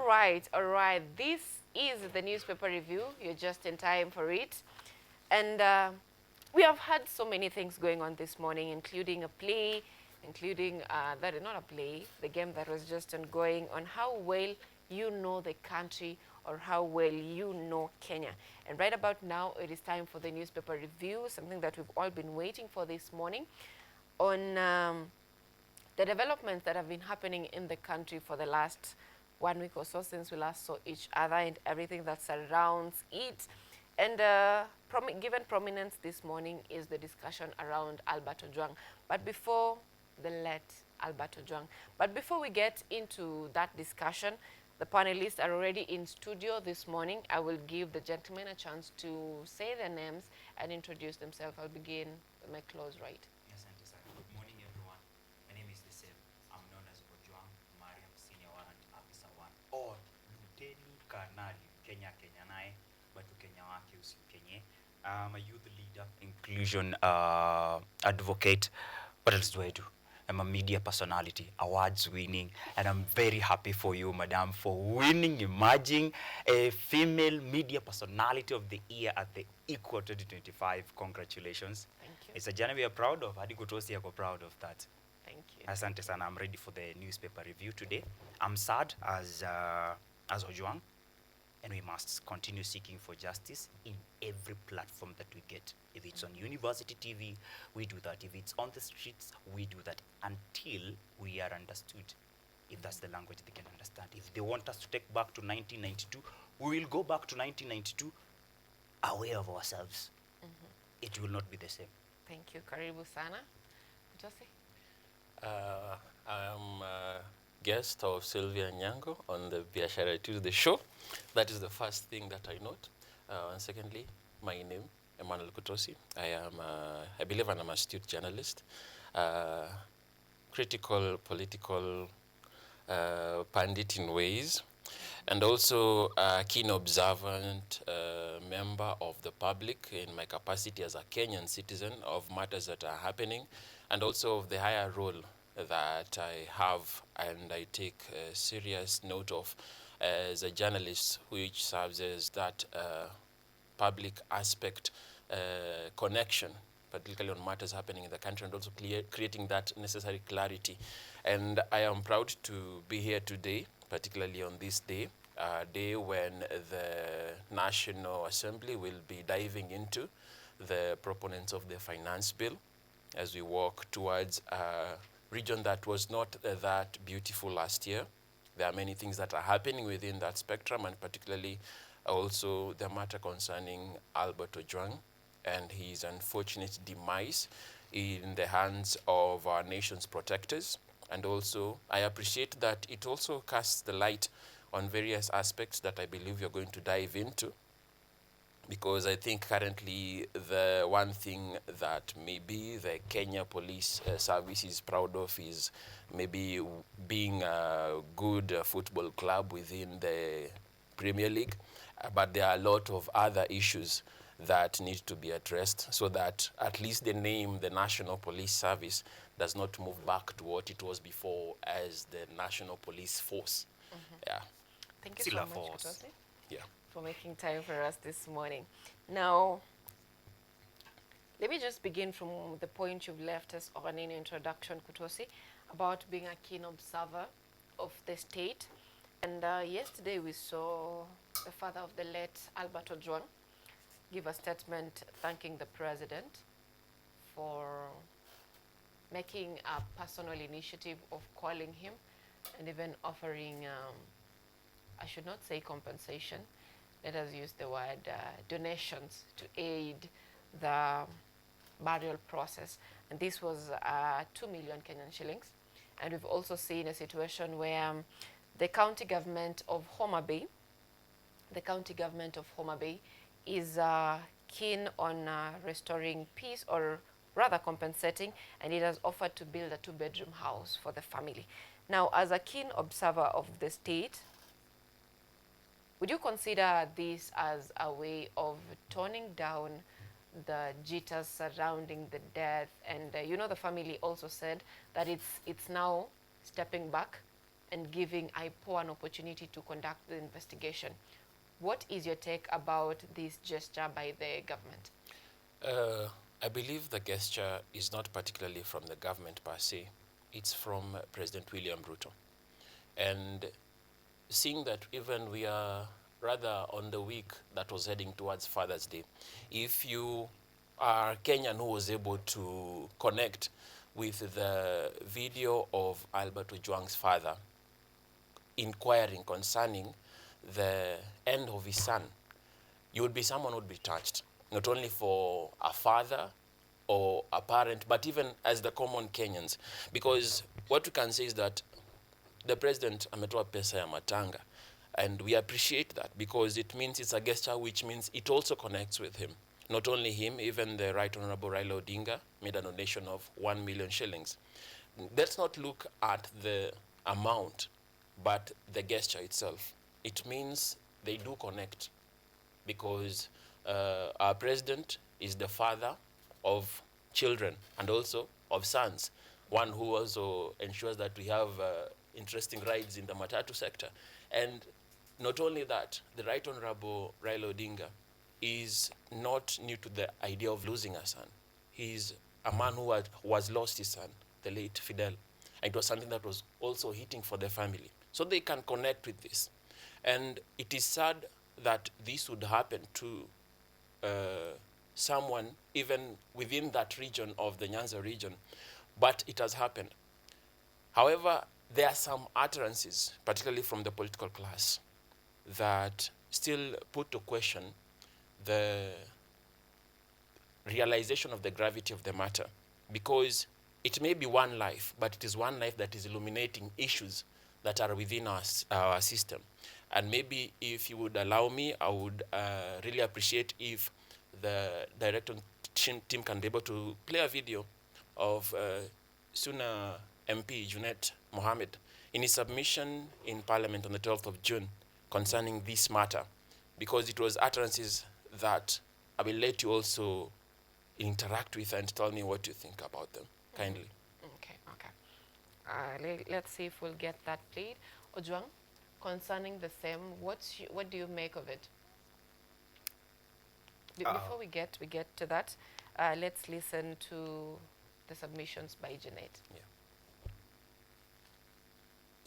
all right. This is the newspaper review. You're just in time for it. And we have had so many things going on this morning, including a play, including, that is not a play, the game that was just ongoing on how well you know the country or how well you know Kenya. And right about now, it is time for the newspaper review, something that we've all been waiting for this morning on the developments that have been happening in the country for the last 1 week or so since we last saw each other and everything that surrounds it. And given prominence this morning is the discussion around Albert Ojwang. But before the late Albert Ojwang. But before we get into that discussion, the panelists are already in studio this morning. I will give the gentlemen a chance to say their names and introduce themselves. I'll begin with my close right. Yes, Auntie Sarah. Good morning, everyone. My name is Lisel. I'm known as Ojwang Mariam, Senior Warrant Officer 1, or Lieutenant Kanali, Kenya Kenyanai, but Kenya wake usikenye. I'm a youth leader, inclusion advocate. What else do I do? I'm a media personality, awards winning, and I'm very happy for you, madam, for winning, emerging a female media personality of the year at the Equal 2025. Congratulations. Thank you. It's a journey we are proud of. Hadi Kutosi ako proud of that. Thank you. Asante sana. I'm ready for the newspaper review today. I'm sad as Ojwang, and we must continue seeking for justice in every platform that we get. If it's on University TV, we do that. If it's on the streets, we do that until we are understood. If that's the language they can understand. If they want us to take back to 1992, we will go back to 1992 aware of ourselves. It will not be the same. Thank you. Karibu sana. Jose? I am a guest of Sylvia Nyango on the Biashara Tuesday show. That is the first thing that I note. And secondly, my name, Emmanuel Kutosi. I believe I'm an astute journalist, critical, political pundit in ways, and also a keen observant member of the public in my capacity as a Kenyan citizen of matters that are happening, and also of the higher role that I have and I take a serious note of as a journalist, which serves as that public aspect connection, particularly on matters happening in the country, and also creating that necessary clarity. And I am proud to be here today, particularly on this day, a day when the National Assembly will be diving into the proponents of the finance bill as we walk towards a region that was not that beautiful last year. There are many things that are happening within that spectrum, and particularly also the matter concerning Albert Ojwang and his unfortunate demise in the hands of our nation's protectors. And also, I appreciate that it also casts the light on various aspects that I believe you're going to dive into, because I think currently the one thing that maybe the Kenya Police Service is proud of is maybe being a good football club within the Premier League, but there are a lot of other issues that need to be addressed so that at least the name, the National Police Service, does not move back to what it was before as the National Police Force. Yeah. Thank you Still so a much, force. Kutose, Yeah. for making time for us this morning. Now, let me just begin from the point you've left us on in introduction, Kutose, about being a keen observer of the state. And yesterday we saw the father of the late Albert Ojwang give a statement thanking the president for making a personal initiative of calling him and even offering, I should not say compensation, let us use the word donations to aid the burial process. And this was 2 million Kenyan shillings. And we've also seen a situation where the county government of Homa Bay is keen on restoring peace, or rather compensating, and it has offered to build a 2-bedroom house for the family. Now, as a keen observer of the state, would you consider this as a way of toning down the jitters surrounding the death? And you know, the family also said that it's now stepping back and giving IPOA an opportunity to conduct the investigation. What is your take about this gesture by the government? I believe the gesture is not particularly from the government per se. It's from President William Ruto. And seeing that even we are rather on the week that was heading towards Father's Day, if you are Kenyan who was able to connect with the video of Albert Ojwang's father inquiring concerning the end of his son, you would be someone who would be touched, not only for a father or a parent, but even as the common Kenyans. Because what we can say is that the president ametoa pesa ya matanga, and we appreciate that because it means it's a gesture which means it also connects with him. Not only him, even the Right Honorable Raila Odinga made a donation of 1 million shillings. Let's not look at the amount, but the gesture itself. It means they do connect because our president is the father of children and also of sons, one who also ensures that we have interesting rides in the matatu sector. And not only that, the Right Honorable Raila Odinga is not new to the idea of losing a son. He's a man who was lost his son, the late Fidel. And it was something that was also hitting for the family. So they can connect with this. And it is sad that this would happen to someone even within that region of the Nyanza region, but it has happened. However, there are some utterances, particularly from the political class, that still put to question the realization of the gravity of the matter, because it may be one life, but it is one life that is illuminating issues that are within our system. And maybe if you would allow me, I would really appreciate if the director team can be able to play a video of Suna MP Junet Mohammed in his submission in Parliament on the 12th of June concerning this matter, because it was utterances that I will let you also interact with and tell me what you think about them, kindly. Okay, okay. Let's see if we'll get that played. Ojwang, concerning the same, what do you make of it? Before we get to that, let's listen to the submissions by Janet. Yeah.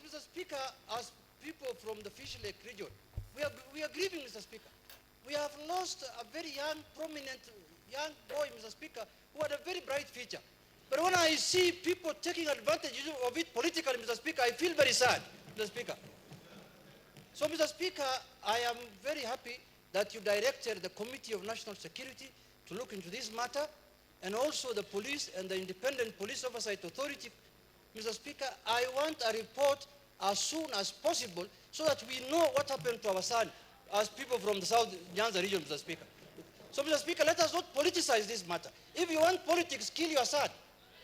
Mr. Speaker, as people from the Fish Lake region, we are grieving, Mr. Speaker. We have lost a very young, prominent young boy, Mr. Speaker, who had a very bright future. But when I see people taking advantage of it politically, Mr. Speaker, I feel very sad, Mr. Speaker. So, Mr. Speaker, I am very happy that you directed the Committee of National Security to look into this matter, and also the police and the Independent Police Oversight Authority. Mr. Speaker, I want a report as soon as possible so that we know what happened to our son as people from the South Nyanza region, Mr. Speaker. So, Mr. Speaker, let us not politicize this matter. If you want politics, kill your son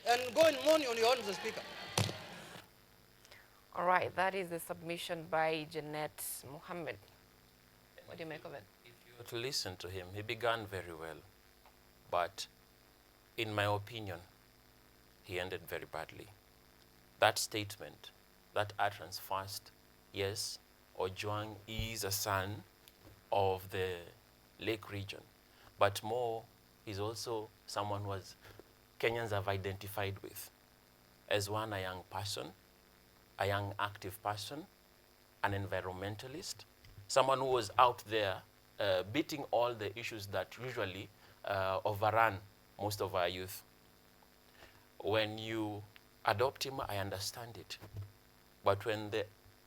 and go and mourn on your own, Mr. Speaker. All right, that is the submission by Janet Mohammed. What do you make of it? If you were to listen to him, he began very well, but in my opinion, he ended very badly. That statement, that utterance first, yes, Ojwang is a son of the Lake region, but more, he's also someone who Kenyans have identified with as one, a young person, a young active person, an environmentalist, someone who was out there beating all the issues that usually overrun most of our youth. When you adopt him, I understand it. But when the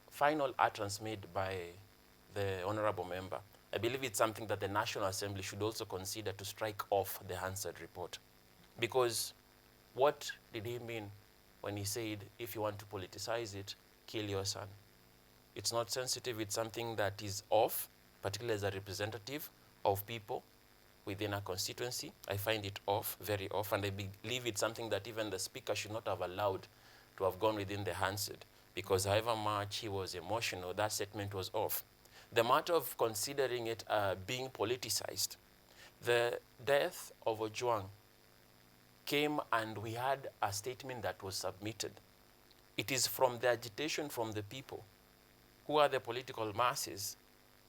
final utterance made by the honorable member, I believe it's something that the National Assembly should also consider to strike off the Hansard report. Because what did he mean when he said, if you want to politicize it, kill your son? It's not sensitive, it's something that is off, particularly as a representative of people within a constituency. I find it off, very off, and I believe it's something that even the speaker should not have allowed to have gone within the Hansard, because however much he was emotional, that statement was off. The matter of considering it being politicized, the death of Ojwang came and we had a statement that was submitted. it is from the agitation from the people, who are the political masses,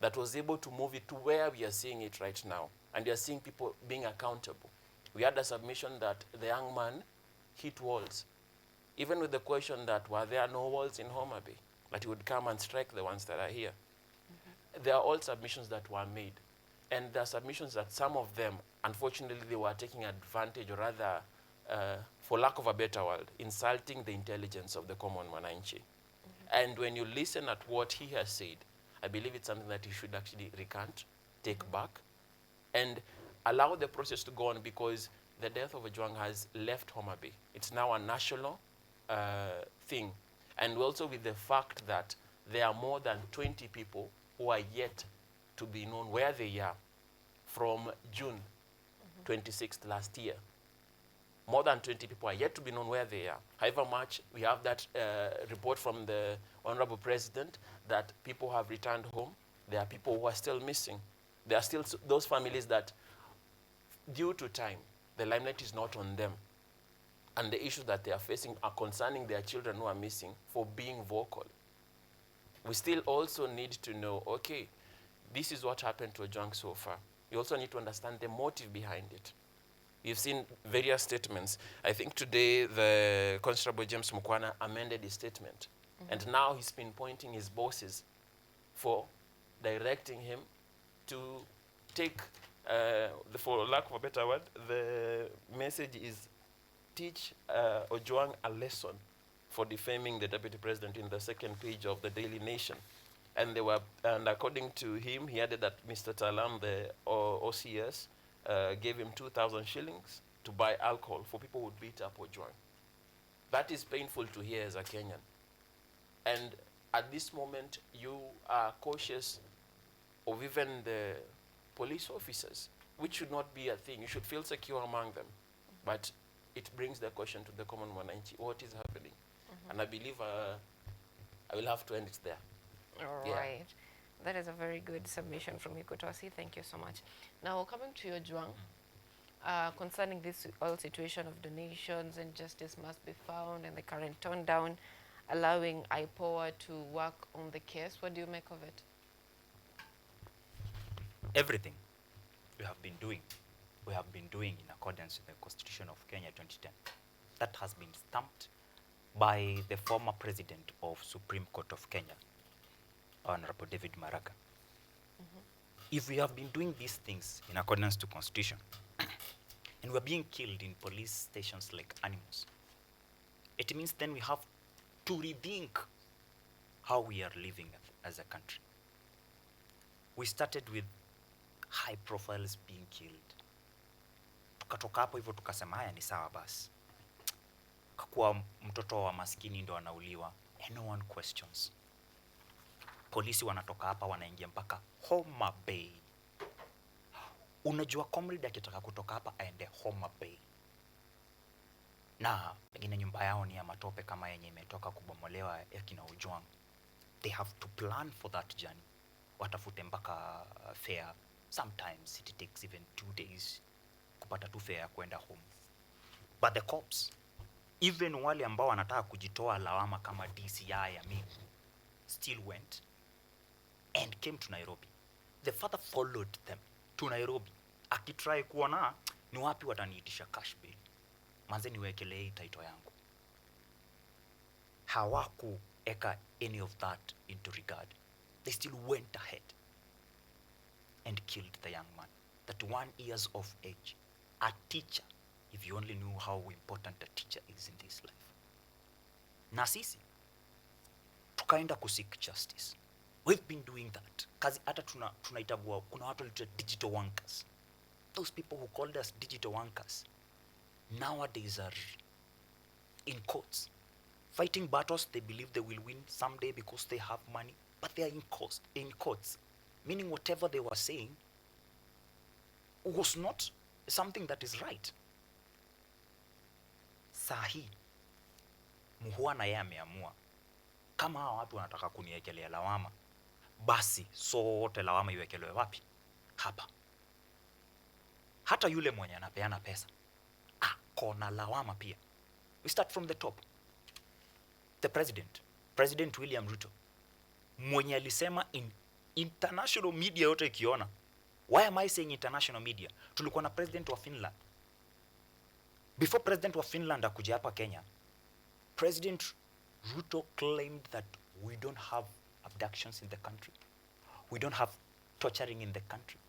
that was able to move it to where we are seeing it right now. And we are seeing people being accountable. We had a submission that the young man hit walls, even with the question that were there no walls in Homa Bay, that he would come and strike the ones that are here. They are all submissions that were made. And there are submissions that some of them, unfortunately, they were taking advantage, or rather, for lack of a better word, insulting the intelligence of the common Mwananchi. And when you listen at what he has said, I believe it's something that he should actually recant, take back, and allow the process to go on, because the death of Ojwang has left Homa Bay. It's now a national thing. And also with the fact that there are more than 20 people who are yet to be known where they are from June 26th last year. More than 20 people are yet to be known where they are. However much we have that report from the Honorable President that people have returned home, there are people who are still missing. There are still those families that, due to time, the limelight is not on them. And the issues that they are facing are concerning their children who are missing for being vocal. We still also need to know, okay, this is what happened to Ojwang so far. You also need to understand the motive behind it. You've seen various statements. I think today the Constable James Mukwana amended his statement. And now he's pinpointing his bosses for directing him to take, for lack of a better word, the message is teach Ojwang a lesson for defaming the Deputy President in the second page of the Daily Nation. And they were, and according to him, he added that Mr. Talam, the OCS, gave him 2,000 shillings to buy alcohol for people who would beat up Ojwang. That is painful to hear as a Kenyan. And at this moment, you are cautious of even the police officers, which should not be a thing. You should feel secure among them. But it brings the question to the common Mwananchi, what is happening? And I believe I will have to end it there. All right. That is a very good submission from you, Kotosi. Thank you so much. Now, coming to your Juang, concerning this whole situation of donations and justice must be found and the current tone down, allowing IPOA to work on the case, what do you make of it? Everything we have been doing in accordance with the Constitution of Kenya 2010. That has been stamped by the former president of Supreme Court of Kenya, Honorable David Maraga. If we have been doing these things in accordance to Constitution, and we're being killed in police stations like animals, it means then we have to rethink how we are living as a country. We started with high profiles being killed. Tukatoka hapo hivyo tukasema haya ni sawa basi. Kakuwa mtoto wa maskini ndo anauliwa, and no one questions. Polisi wanatoka hapa wanaingia mpaka Homa Bay. Unajua comrade akitaka kutoka hapa aende Homa Bay, na pengine nyumba yao ni ya matope kama yenye imetoka kubomolewa ya kina Ojwang. They have to plan for that journey. Watafute mpaka fare. Sometimes it takes even 2 days kupata tu fare ya kwenda home. But the cops, even wale ambao wanataka kujitoa lawama kama DCI, I mean, still went and came to Nairobi. The father followed them to Nairobi, akitry kuona ni wapi wataniitisha cash bail. Manze niwekelee hii title yangu. Hawakueka any of that into regard. They still went ahead and killed the young man, that 1 year of age, a teacher. If you only knew how important a teacher is in this life. Na sisi tukaenda kuseek justice. We've been doing that. Kazi hata tunaitagua kuna watu walitua digital workers. Those people who called us digital workers nowadays are in courts, fighting battles they believe they will win someday because they have money, but they are in courts, meaning whatever they were saying was not something that is right. Sahi Muhua na yeye ameamua kama hawa watu wanataka kuniekelea lawama, basi sote lawama iwekelewe wapi? Hapa. Hata yule mwenye anapeana pesa kona lawama pia. We start from the top. the President William Ruto, mwenye alisema in international media yote ikiona. Why am I saying international media? Tulikuwa na president wa Finland. Before president wa Finland akuja hapa Kenya, President Ruto claimed that we don't have abductions in the country. We don't have torturing in the country.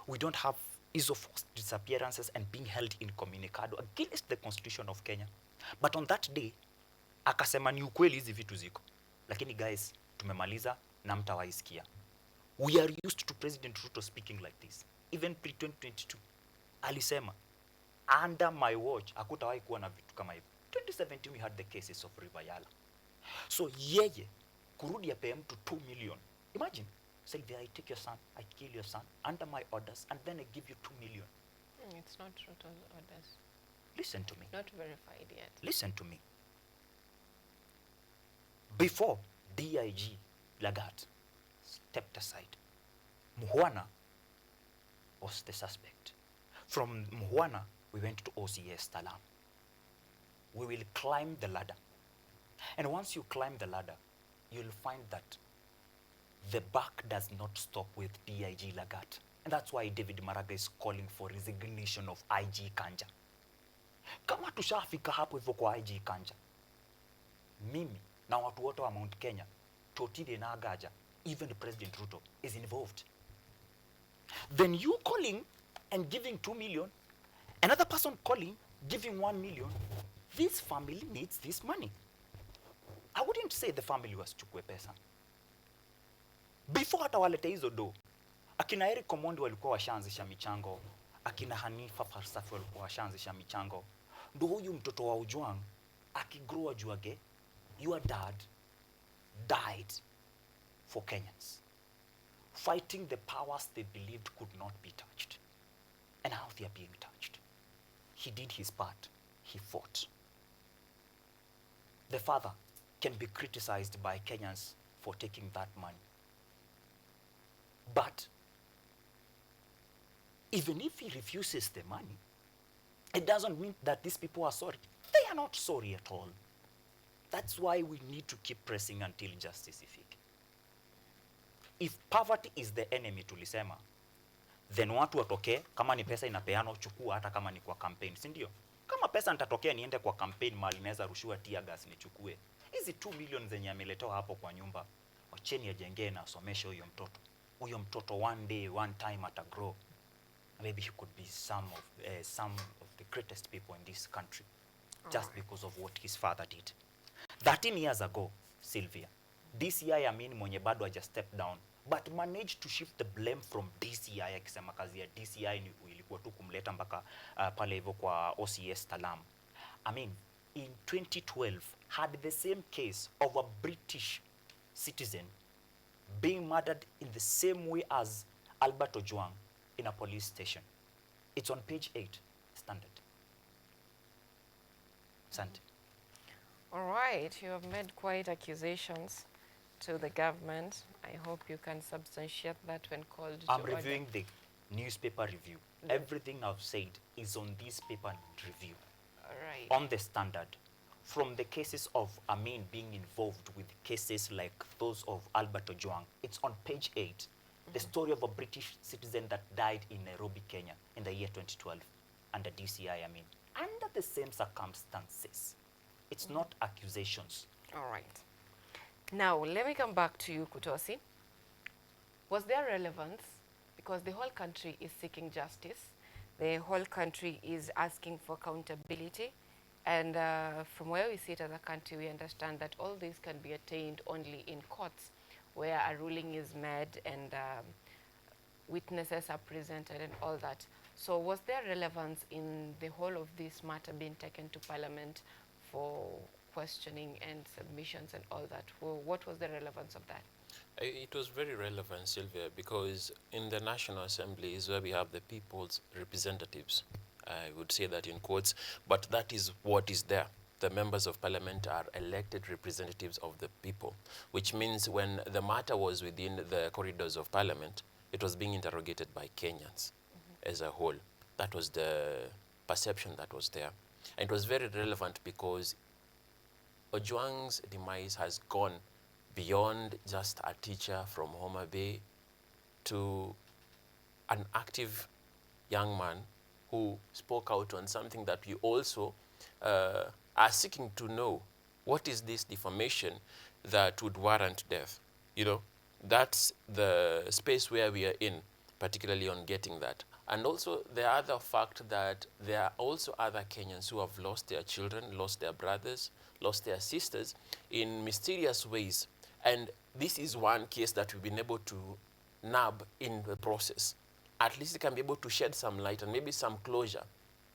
We don't have use of forced disappearances and being held incommunicado against the constitution of Kenya. But on that day, akasema ni ukweli hizi vitu ziko. Lakini guys, tumemaliza na mtawaisikia. We are used to President Ruto speaking like this. Even pre-2022, alisema, under my watch, hakutawahi kuwa na vitu kama hivyo. 2017 we had the cases of River. So yeye, kurudi ape mtu 2 million. Imagine, say, I take your son, I kill your son, under my orders, and then I give you 2 million. It's not Ruto's orders. Listen to me. Not verified yet. Listen to me. Before DIG Lagat stepped aside, Muhwana was the suspect. From Muhwana, we went to OCS Talam. We will climb the ladder. And once you climb the ladder, you'll find that the buck does not stop with DIG Lagat. And that's why David Maraga is calling for resignation of IG Kanja. Kama tushafika hapo hivyo kwa IG Kanja, mimi na watu wote wa Mount Kenya, Totile na Agaja, even the President Ruto is involved. Then you calling and giving 2 million, another person calling, giving 1 million, this family needs this money. I wouldn't say the family was chukue pesa. Before hata walete hizo do, akina Eric Omondi walikuwa washaanzisha michango, akina Hanifa Farsafi walikuwa washaanzisha michango. Ndo huyu mtoto wa Ojwang akigrow ajuage, your dad died for Kenyans, fighting the powers they believed could not be touched. And now they are being touched. He did his part. He fought. The father can be criticized by Kenyans for taking that money. But even if he refuses the money, it doesn't mean that these people are sorry. They are not sorry at all. That's why we need to keep pressing until justice is fixed. If poverty is the enemy tulisema, then watu watoke, kama ni pesa inapeano chukua hata kama ni kwa campaign, si ndio? Kama pesa nitatokea niende kwa campaign mali naweza rushua tear gas nichukue. Hizi 2 million zenye ameletewa hapo kwa nyumba, wacheni ajengee na asomeshe huyo mtoto. Huyo mtoto one day, one time atagrow. Maybe he could be some of the greatest people in this country, just because of what his father did. 13 years ago, Sylvia, DCI mwenye bado haja step down, but managed to shift the blame from DCI, akisema kazi ya DCI ni ilikuwa tu kumleta mpaka pale hivyo kwa OCS Talam. In 2012, had the same case of a British citizen being murdered in the same way as Albert Ojwang in a police station. It's on page 8, Standard. Sante. All right, you have made quite accusations to the government. I hope you can substantiate that when called I'm to reviewing order. the newspaper review. Everything I've said is on this paper review. All right. On the Standard, from the cases of Amin being involved with cases like those of Albert Ojwang, it's on page 8. The story of a British citizen that died in Nairobi, Kenya in the year 2012 under DCI, under the same circumstances. It's not accusations. All right. Now, let me come back to you, Kutosi. Was there relevance? Because the whole country is seeking justice. The whole country is asking for accountability. And from where we sit as a country, we understand that all this can be attained only in courts, where a ruling is made and witnesses are presented and all that. So was there relevance in the whole of this matter being taken to Parliament for questioning and submissions and all that? What was the relevance of that? It was very relevant, Sylvia, because in the National Assembly is where we have the people's representatives. I would say that in quotes, but that is what is there. The members of parliament are elected representatives of the people, which means when the matter was within the corridors of parliament, it was being interrogated by Kenyans as a whole. That was the perception that was there. And it was very relevant because Ojwang's demise has gone beyond just a teacher from Homa Bay to an active young man who spoke out on something that we also are seeking to know. What is this defamation that would warrant death? You know, that's the space where we are in, particularly on getting that. And also the other fact that there are also other Kenyans who have lost their children, lost their brothers, lost their sisters in mysterious ways. And this is one case that we've been able to nab in the process. At least it can be able to shed some light and maybe some closure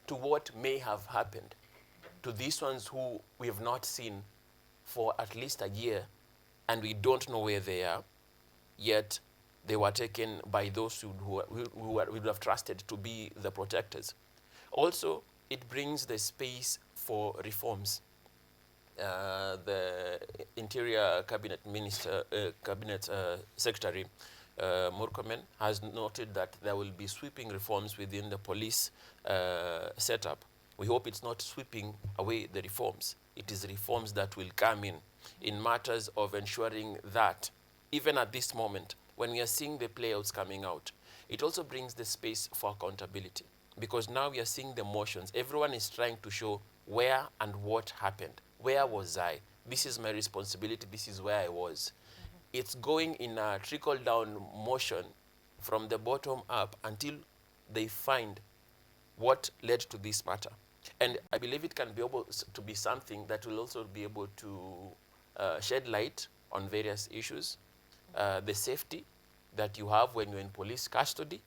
to what may have happened to these ones who we have not seen for at least a year, and we don't know where they are, yet they were taken by those who we would have trusted to be the protectors. Also, it brings the space for reforms. The Interior Cabinet Minister, Cabinet Secretary Murkomen has noted that there will be sweeping reforms within the police setup. We hope it's not sweeping away the reforms. It is reforms that will come in matters of ensuring that even at this moment, when we are seeing the playouts coming out, it also brings the space for accountability. Because now we are seeing the motions. Everyone is trying to show where and what happened. Where was I? This is my responsibility. This is where I was. It's going in a trickle-down motion from the bottom up until they find what led to this matter. And I believe it can be able to be something that will also be able to shed light on various issues. The safety that you have when you're in police custody,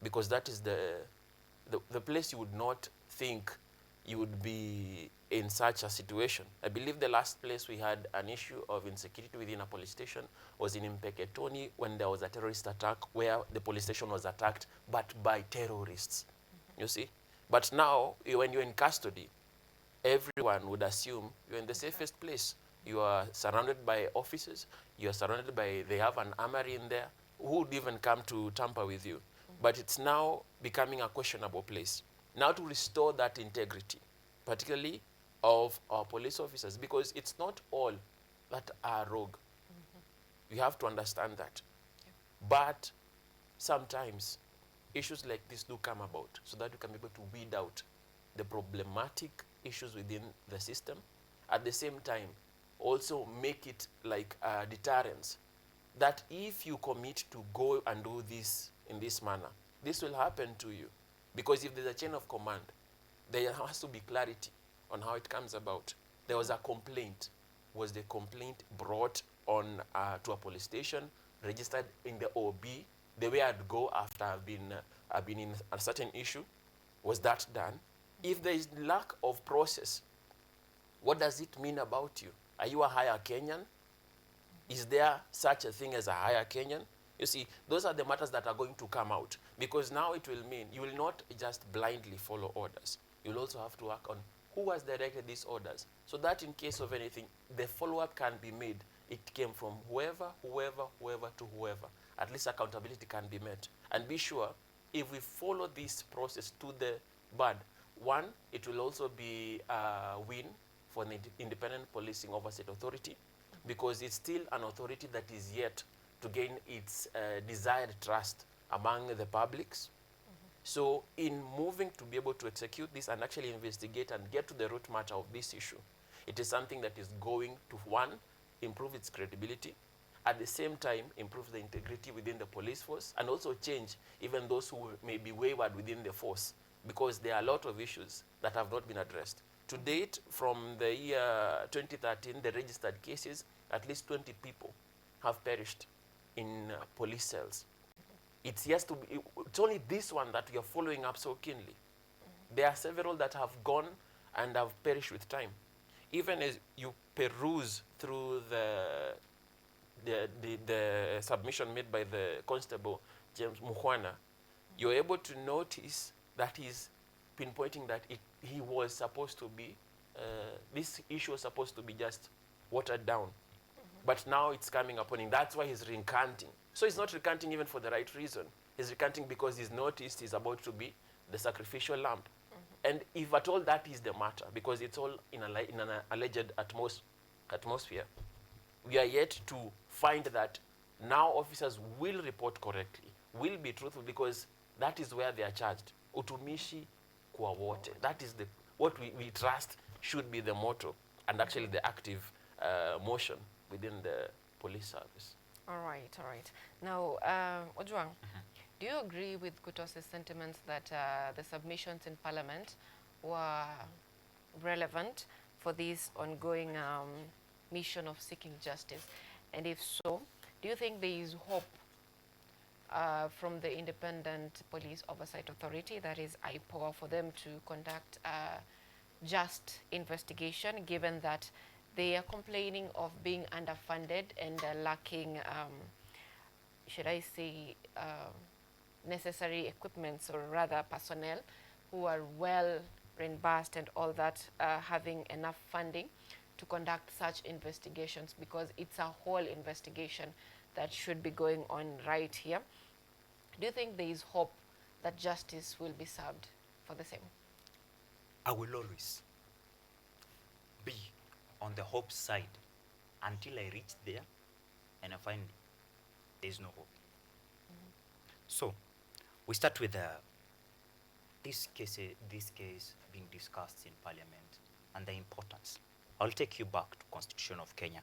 because that is the place you would not think you would be in such a situation. I believe the last place we had an issue of insecurity within a police station was in Mpeketoni when there was a terrorist attack where the police station was attacked, but by terrorists, you see. But now, when you're in custody, everyone would assume you're in the safest place. You are surrounded by officers. You are surrounded by, they have an armory in there. Who would even come to tamper with you? But it's now becoming a questionable place. Now to restore that integrity, particularly of our police officers, because it's not all that are rogue. We have to understand that. But sometimes issues like this do come about so that we can be able to weed out the problematic issues within the system. At the same time, also make it like a deterrence that if you commit to go and do this in this manner, this will happen to you. Because if there's a chain of command, there has to be clarity on how it comes about. There was a complaint. Was the complaint brought on to a police station, registered in the OB, the way I'd go after I've been in a certain issue? Was that done? If there is lack of process, what does it mean about you? Are you a higher Kenyan? Is there such a thing as a higher Kenyan? You see, those are the matters that are going to come out, because now it will mean you will not just blindly follow orders. You'll also have to work on who has directed these orders, so that in case of anything, the follow-up can be made. It came from whoever to whoever. At least accountability can be met. And be sure, if we follow this process to the bud, one, it will also be a win for the Independent Policing Oversight Authority, because it's still an authority that is yet to gain its desired trust among the publics. So in moving to be able to execute this and actually investigate and get to the root matter of this issue, it is something that is going to, one, improve its credibility, at the same time improve the integrity within the police force, and also change even those who may be wayward within the force, because there are a lot of issues that have not been addressed. To date, from the year 2013, the registered cases, at least 20 people have perished in police cells. It's only this one that we are following up so keenly. There are several that have gone and have perished with time. Even as you peruse through the submission made by the Constable James Mukhwana, you're able to notice that he's pinpointing that he was supposed to be, this issue was supposed to be just watered down. But now it's coming upon him. That's why he's recanting. So he's not recanting even for the right reason. He's recanting because he's noticed he's about to be the sacrificial lamb. And if at all that is the matter, because it's all in an alleged at most atmosphere, we are yet to find that now officers will report correctly, will be truthful, because that is where they are charged. Utumishi kwa wote. That is what we trust should be the motto, and actually the active motion within the police service. All right, all right. Now, Ojwang, do you agree with Kutos's sentiments that the submissions in Parliament were relevant for this ongoing mission of seeking justice? And if so, do you think there is hope from the Independent Police Oversight Authority, that is IPOA, for them to conduct a just investigation, given that they are complaining of being underfunded and lacking, should I say, necessary equipments, or rather personnel who are well reimbursed and all that, having enough funding to conduct such investigations, because it's a whole investigation that should be going on right here. Do you think there is hope that justice will be served for the same? I will always be on the hope side until I reach there and I find there is no hope. So we start with this case being discussed in Parliament and the importance. I'll take you back to Constitution of Kenya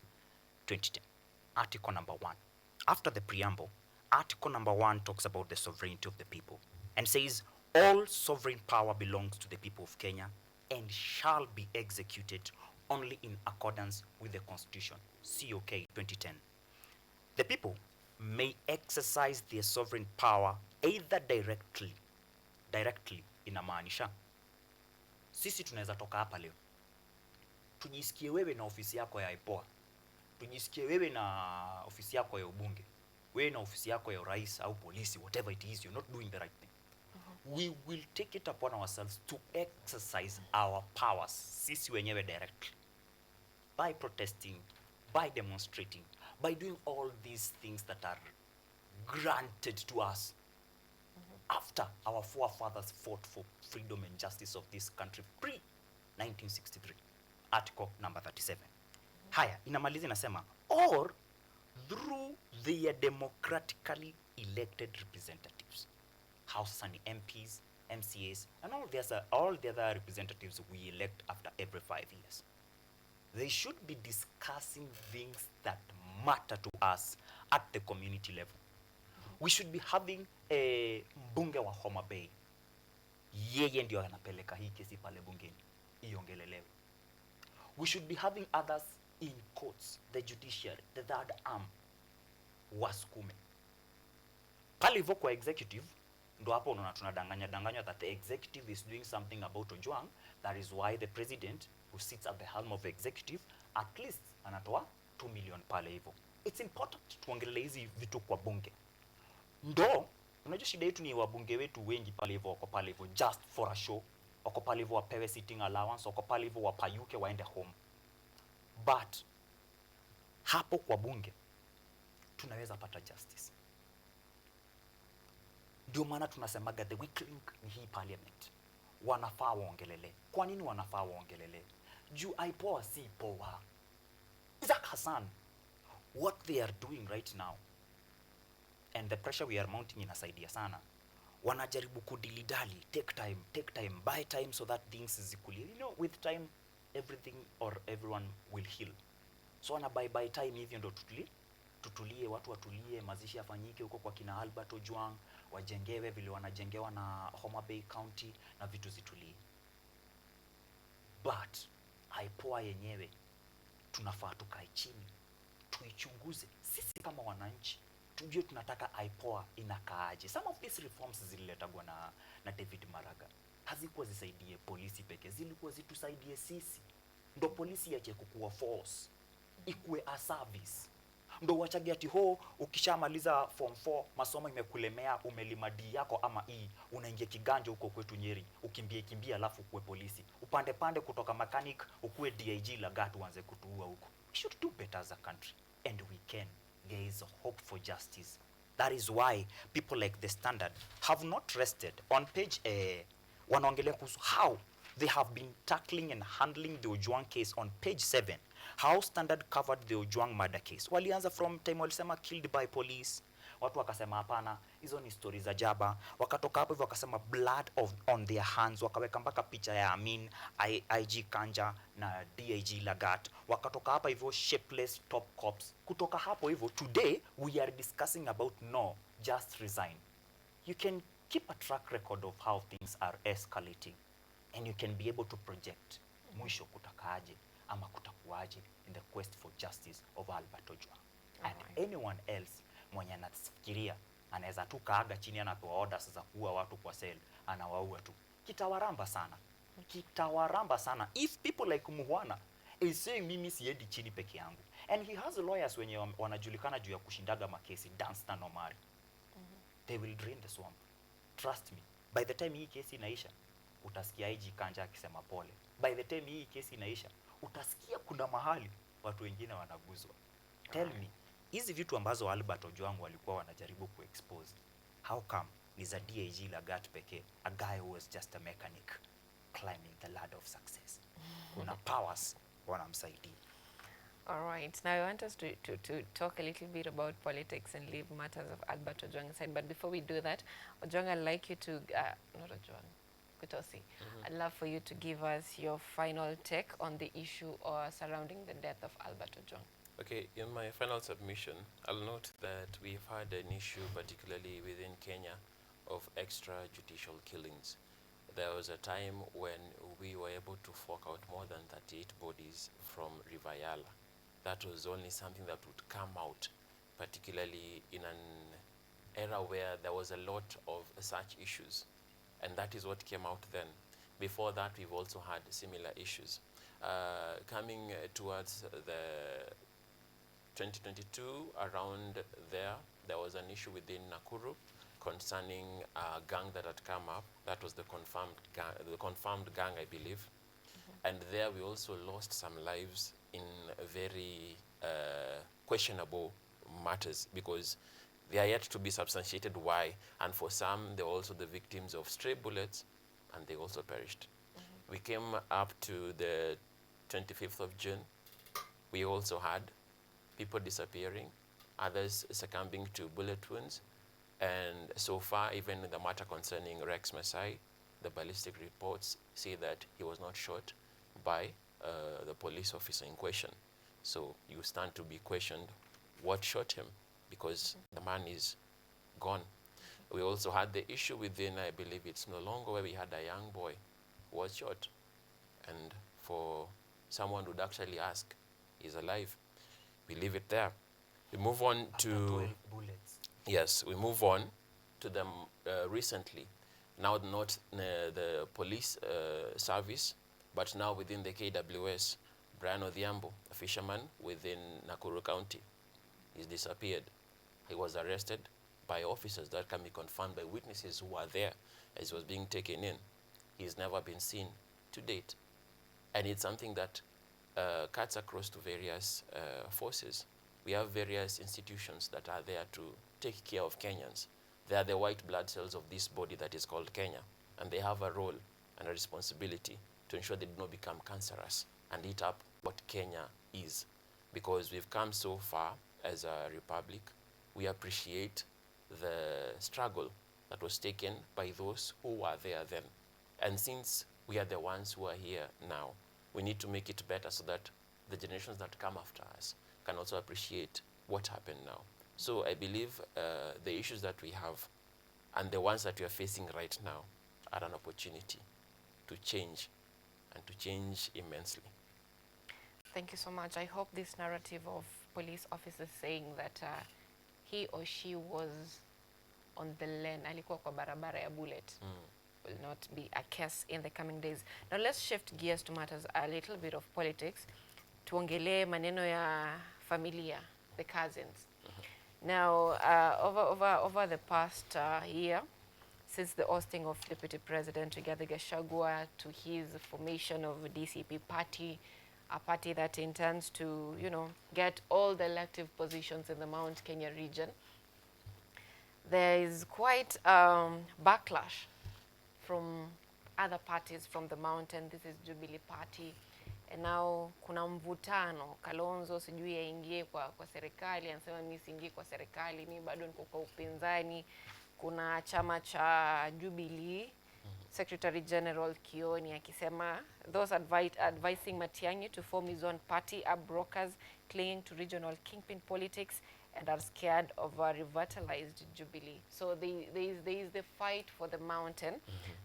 2010, Article number 1. After the preamble, Article number 1 talks about the sovereignty of the people and says all sovereign power belongs to the people of Kenya and shall be executed only in accordance with the Constitution, COK 2010. The people may exercise their sovereign power either directly inamaanisha sisi tunaweza toka hapa leo tujisikie wewe na ofisi yako ya IPOA, tujisikie wewe na ofisi yako ya ubunge, wewe na ofisi yako ya urais au polisi, whatever it is, you're not doing the right thing. We will take it upon ourselves to exercise our powers sisi wenyewe directly, by protesting, by demonstrating, by doing all these things that are granted to us after our forefathers fought for freedom and justice of this country pre-1963. Article number 37. Haya, inamaliza inasema, or through their democratically elected representatives. House and MPs, MCAs, and all the other representatives we elect after every 5 years. They should be discussing things that matter to us at the community level. We should be having a mbunge wa Homa Bay. Yeye ndio anapeleka hii kesi pale bungeni iongelelewe. We should be having others in courts, the judiciary, the third arm, wasukume. Pale hivyo kwa executive, ndo hapo unaona tunadanganya that the executive is doing something about Ojwang. That is why the president who sits at the helm of the executive at least anatoa 2 million pale hivyo. It's important tuongelee hizi vitu kwa bunge. Ndo, unajua shida yetu ni wabunge wetu wengi pale hivyo, wako pale hivyo just for a show, wako pale hivyo wapewe sitting allowance, wako pale hivyo wapayuke waende home. But hapo kwa bunge tunaweza pata justice. Ndio maana tunasemaga the weak link ni hii parliament. Wanafaa waongelele. Kwa nini wanafaa waongelele? Juu IPOA si poa. Isaac Hassan, what they are doing right now and the pressure we are mounting inasaidia sana. Wanajaribu kudilidali, take time, buy time so that things zikulie. You know, with time everything or everyone will heal. So wana buy time hivyo ndo tutulie, watu watulie, mazishi yafanyike huko kwa kina Albert Ojwang, wajengewe vile wanajengewa na Homa Bay County na vitu zitulie. But IPOA yenyewe tunafaa tukae chini, tuichunguze sisi kama wananchi, tujue tunataka IPOA inakaaje. Some of these reforms zililetagwa na David Maraga hazikuwa zisaidie polisi peke, zilikuwa zitusaidie sisi. Ndo polisi yache kukuwa force, ikuwe a service. Ndo wachage ati ukishamaliza form 4 masomo imekulemea, umelima D yako ama E, unaingia kiganja huko kwetu Nyeri, kimbia alafu kuwe polisi. Upande kutoka mechanic ukuwe DIG Lagat uanze kutuua huko. We should do better as a country and we can. There is hope for justice. That is why people like the Standard have not rested. On page wanaongelea kuhusu how they have been tackling and handling the Ojwang case on page 7. How Standard covered the Ojwang murder case. Walianza from time walisema killed by police, watu wakasema hapana, hizo ni stories za jaba. Wakatoka hapo hivyo wakasema blood on their hands, wakaweka mpaka picha ya Amin, IG Kanja na DIG Lagat. Wakatoka hapa hivyo shapeless top cops. Kutoka hapo hivyo today we are discussing about no, just resign. You can keep a track record of how things are escalating and you can be able to project mwisho kutakaaje ama kutakuaje in the quest for justice of Albert Ojwang. And anyone else mwenye anafikiria anaweza tu kaaga chini anapewa orders za kuua watu kwa cell, anawaua tu. Kitawaramba sana. Kitawaramba sana if people like Muhwana is saying mimi siendi chini peke yangu. And he has lawyers wenye wanajulikana juu ya kushindaga makesi, Danstan Omari. They will drain the swamp. Trust me. By the time hii kesi inaisha, utasikia IG Kanja akisema pole. By the time hii kesi inaisha, utasikia kuna mahali watu wengine wanaguzwa. Tell me, hizi vitu ambazo Albert Ojwang walikuwa wanajaribu kuexpose, how come ni za DIG Lagat pekee, a guy who was just a mechanic climbing the ladder of success? Kuna powers wanamsaidia. All right. Now I want us to talk a little bit about politics and leave matters of Albert Ojwang aside. But before we do that, Ojwang, I'd like you to, not Ojwang, Kutosi, I'd love for you to give us your final take on the issue surrounding the death of Albert Ojwang. Okay, in my final submission, I'll note that we've had an issue, particularly within Kenya, of extrajudicial killings. There was a time when we were able to fork out more than 38 bodies from River Yala. That was only something that would come out, particularly in an era where there was a lot of such issues. And that is what came out then. Before that, we've also had similar issues. Coming towards the 2022, around there was an issue within Nakuru concerning a gang that had come up. That was the confirmed gang, I believe. And there we also lost some lives in very questionable matters, because they are yet to be substantiated why. And for some, they were also the victims of stray bullets, and they also perished. We came up to the 25th of June. We also had people disappearing, others succumbing to bullet wounds. And so far, even in the matter concerning Rex Masai, the ballistic reports say that he was not shot by the police officer in question. So you stand to be questioned what shot him, because the man is gone. We also had the issue within, I believe it's no longer, where we had a young boy who was shot. And for someone would actually ask, he's alive. We leave it there. We move on to... 12 bullets. Yes, we move on to them recently. Now not the police service, but now within the KWS. Brian Odhiambo, a fisherman within Nakuru County, he's disappeared. He was arrested by officers that can be confirmed by witnesses who are there as he was being taken in. He's never been seen to date. And it's something that cuts across to various forces. We have various institutions that are there to take care of Kenyans. They are the white blood cells of this body that is called Kenya. And they have a role and a responsibility to ensure they do not become cancerous and eat up what Kenya is. Because we've come so far as a republic, we appreciate the struggle that was taken by those who were there then. And since we are the ones who are here now, we need to make it better so that the generations that come after us can also appreciate what happened now. So I believe the issues that we have and the ones that we are facing right now are an opportunity to change, and to change immensely. Thank you so much. I hope this narrative of police officers saying that he or she was on the lane, alikuwa kwa barabara ya bullet, will not be a case in the coming days. Now let's shift gears to matters a little bit of politics. Tuongelee maneno ya familia, the cousins. Now, over the past year, since the ousting of Deputy President Rigathi Gachagua to his formation of DCP party, a party that intends to, get all the elective positions in the Mount Kenya region, there is quite backlash from other parties from the mountain. This is Jubilee Party. and now kuna mvutano. Kalonzo sijui yaingie kwa serikali, anasema mimi siingie kwa serikali, mimi bado niko kwa upinzani. Kuna chama cha Jubilee, Secretary General Kioni akisema those advising Matiang'i to form his own party are brokers clinging to regional kingpin politics and are scared of a revitalized Jubilee. So there is the fight for the mountain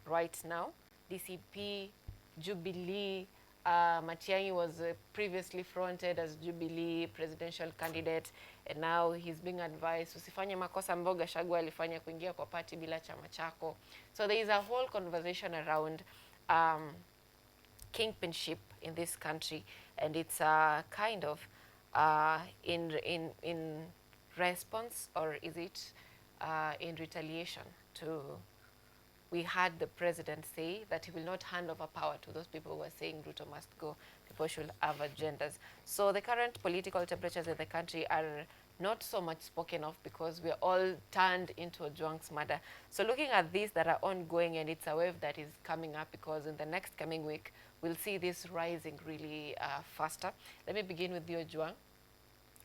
right now. DCP, Jubilee, Matiang'i was previously fronted as Jubilee presidential candidate, and now he's being advised usifanye makosa ambayo Gachagua alifanya kuingia kwa party bila chama chako. So there is a whole conversation around kingpinship in this country, and it's kind of in response, or is it in retaliation to, we had the president say that he will not hand over power to those people who are saying Ruto must go. People should have agendas. So the current political temperatures in the country are not so much spoken of because we're all turned into Ojwang's murder. So looking at these that are ongoing, and it's a wave that is coming up because in the next coming week, we'll see this rising really faster. Let me begin with you, Ojwang.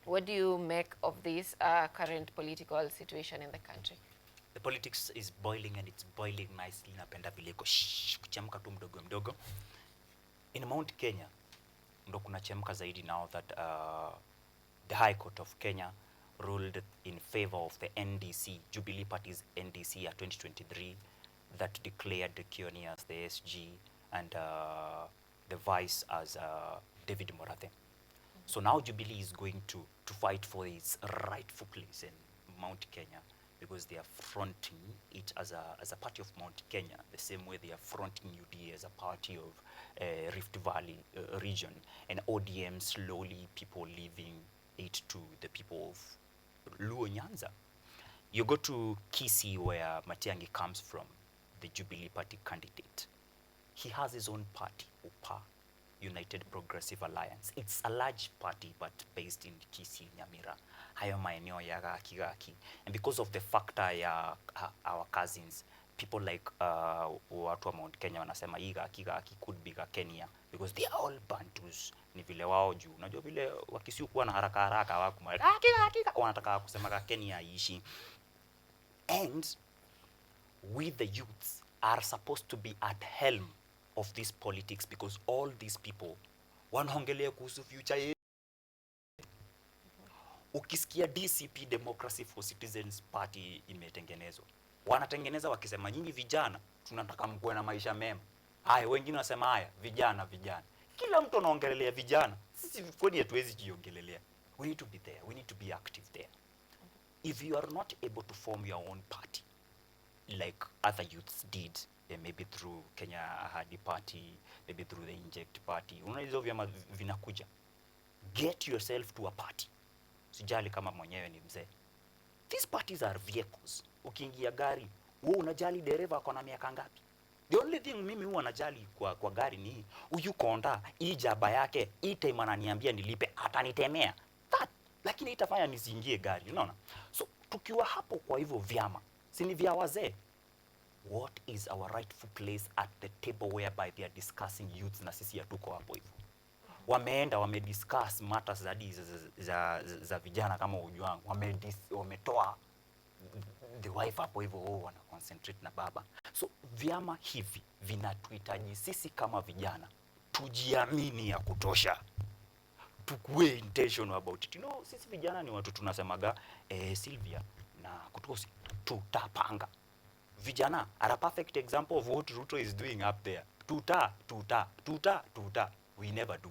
What do you make of this current political situation in the country? The politics is boiling, and it's boiling nicely. Napenda vile iko kuchemka tu mdogo mdogo. In Mount Kenya ndo kuna chemka zaidi now that the High Court of Kenya ruled in favor of the NDC, Jubilee Party's NDC at 2023, that declared Kioni as the SG and the vice as David Morathe. So now Jubilee is going to fight for its rightful place in Mount Kenya, because they are fronting it as a party of Mount Kenya, the same way they are fronting UDA as a party of Rift Valley region, and ODM slowly people leaving it to the people of Luo Nyanza. You go to Kisii, where Matiang'i comes from, the Jubilee Party candidate. He has his own party, UPA, United Progressive Alliance. It's a large party, but based in Kisii, Nyamira, hayo maeneo ya Gaki. And because of the factor ya our cousins, people like watu wa Mount Kenya wanasema hii Gaki could be Kenya, because they are all Bantus. Ni vile wao juu. Unajua vile wakisiu kuwa na haraka hawakumali wanataka kusema Kenya iishi. And we the youths are supposed to be at helm of this politics, because all these people wanaongelea kuhusu future yetu. Ukisikia DCP, Democracy for Citizens Party, imetengenezwa, wanatengeneza wakisema nyinyi vijana tunataka mkuwe na maisha mema. Haya, wengine wasema haya vijana. Kila mtu anaongelea vijana. Sisi kwani hatuwezi jiongelelea? We need to be there. We need to be active there. If you are not able to form your own party like other youths did, maybe through Kenya Ahadi Party, maybe through the Inject Party, unaona hizo vyama vinakuja, get yourself to a party. Sijali kama mwenyewe ni mzee. These parties are vehicles. Ukiingia gari, wewe unajali dereva ako na miaka ngapi? The only thing mimi huwa najali kwa gari ni huyu konda, hii jaba yake, hii time ananiambia nilipe, atanitemea. That, lakini itafanya nisiingie gari, unaona? So tukiwa hapo kwa hivyo vyama, si ni vya wazee. What is our rightful place at the table whereby they are discussing youths, na sisi hatuko hapo hivyo? Wameenda wamediscuss matters za vijana kama Ojwang, wametoa the wife hapo hivyo, wana concentrate na baba. So vyama hivi vinatuhitaji sisi kama vijana tujiamini ya kutosha, tukue intentional about it. You know, sisi vijana ni watu tunasemaga Sylvia na Kutosi, tutapanga. Vijana are a perfect example of what Ruto is doing up there. Tuta. We never do.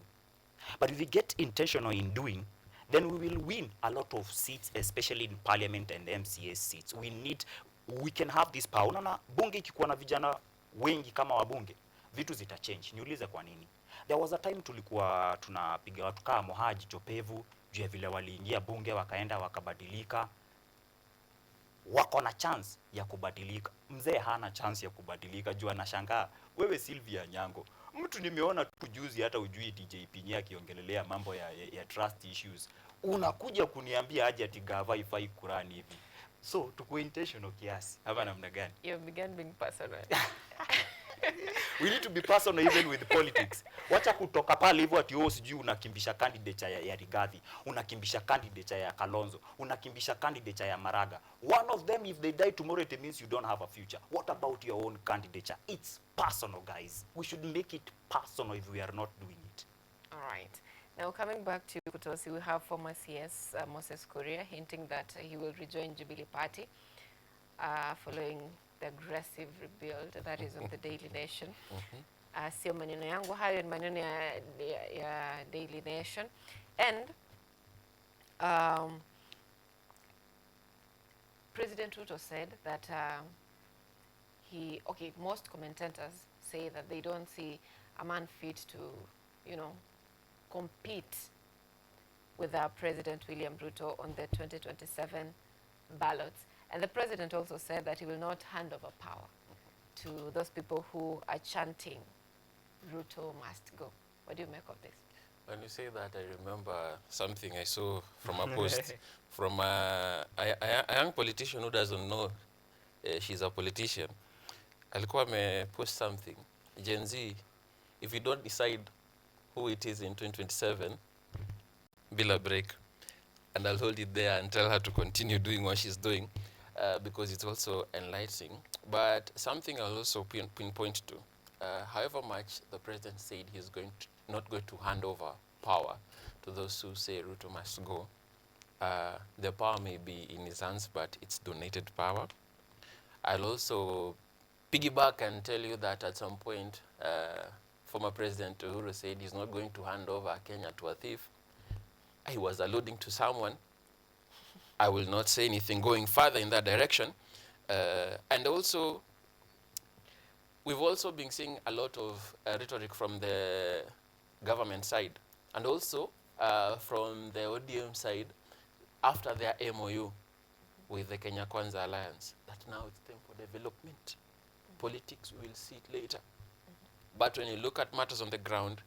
But if we get intentional in doing, then we will win a lot of seats, especially in parliament and MCA seats. We can have this power. Unaona bunge ikikuwa na vijana wengi kama wabunge, vitu zita change. Niulize kwa nini? There was a time tulikuwa tunapiga watu kama Mohaji Chopevu, juu ya vile waliingia bunge wakaenda wakabadilika. Wako na chance ya kubadilika. Mzee hana chance ya kubadilika, juu anashangaa. Wewe Sylvia Nyango, mtu nimeona tu juzi hata ujui DJ Pinya akiongelelea mambo ya trust issues. Unakuja kuniambia aje ati gava ifai Kurani hivi. So tuko intentional kiasi. Hapa namna gani? You began being personal. We need to be personal even with politics. Wacha kutoka pale hivyo ati wewe sijui unakimbisha candidate ya Rigathi, unakimbisha candidate ya Kalonzo, unakimbisha candidate ya Maraga. One of them, if they die tomorrow, it means you don't have a future. What about your own candidature? It's personal, guys. We should make it personal if we are not doing it. All right. Now, coming back to Kutosi, we have former CS Moses Kuria hinting that he will rejoin Jubilee Party following the aggressive rebuild that is on the Daily Nation. Sio maneno yangu hayo, ni maneno ya Daily Nation. And President Ruto said that most commentators say that they don't see a man fit to, compete with our President William Ruto on the 2027 ballots. And the president also said that he will not hand over power to those people who are chanting, Ruto must go. What do you make of this? When you say that, I remember something I saw from a post from a young politician who doesn't know she's a politician. Alikuwa post something. Gen Z, if you don't decide who it is in 2027, bila break. And I'll hold it there and tell her to continue doing what she's doing because it's also enlightening. But something I'll also pinpoint to, however much the president said he's not going to hand over power to those who say Ruto must go, the power may be in his hands, but it's donated power. I'll also piggyback and tell you that at some point, former President Uhuru said he's not going to hand over Kenya to a thief. He was alluding to someone. I will not say anything going further in that direction. And also, we've also been seeing a lot of rhetoric from the government side, and also from the ODM side after their MOU with the Kenya Kwanza Alliance, that now it's time for development. Politics, we will see it later. But when you look at matters on the ground,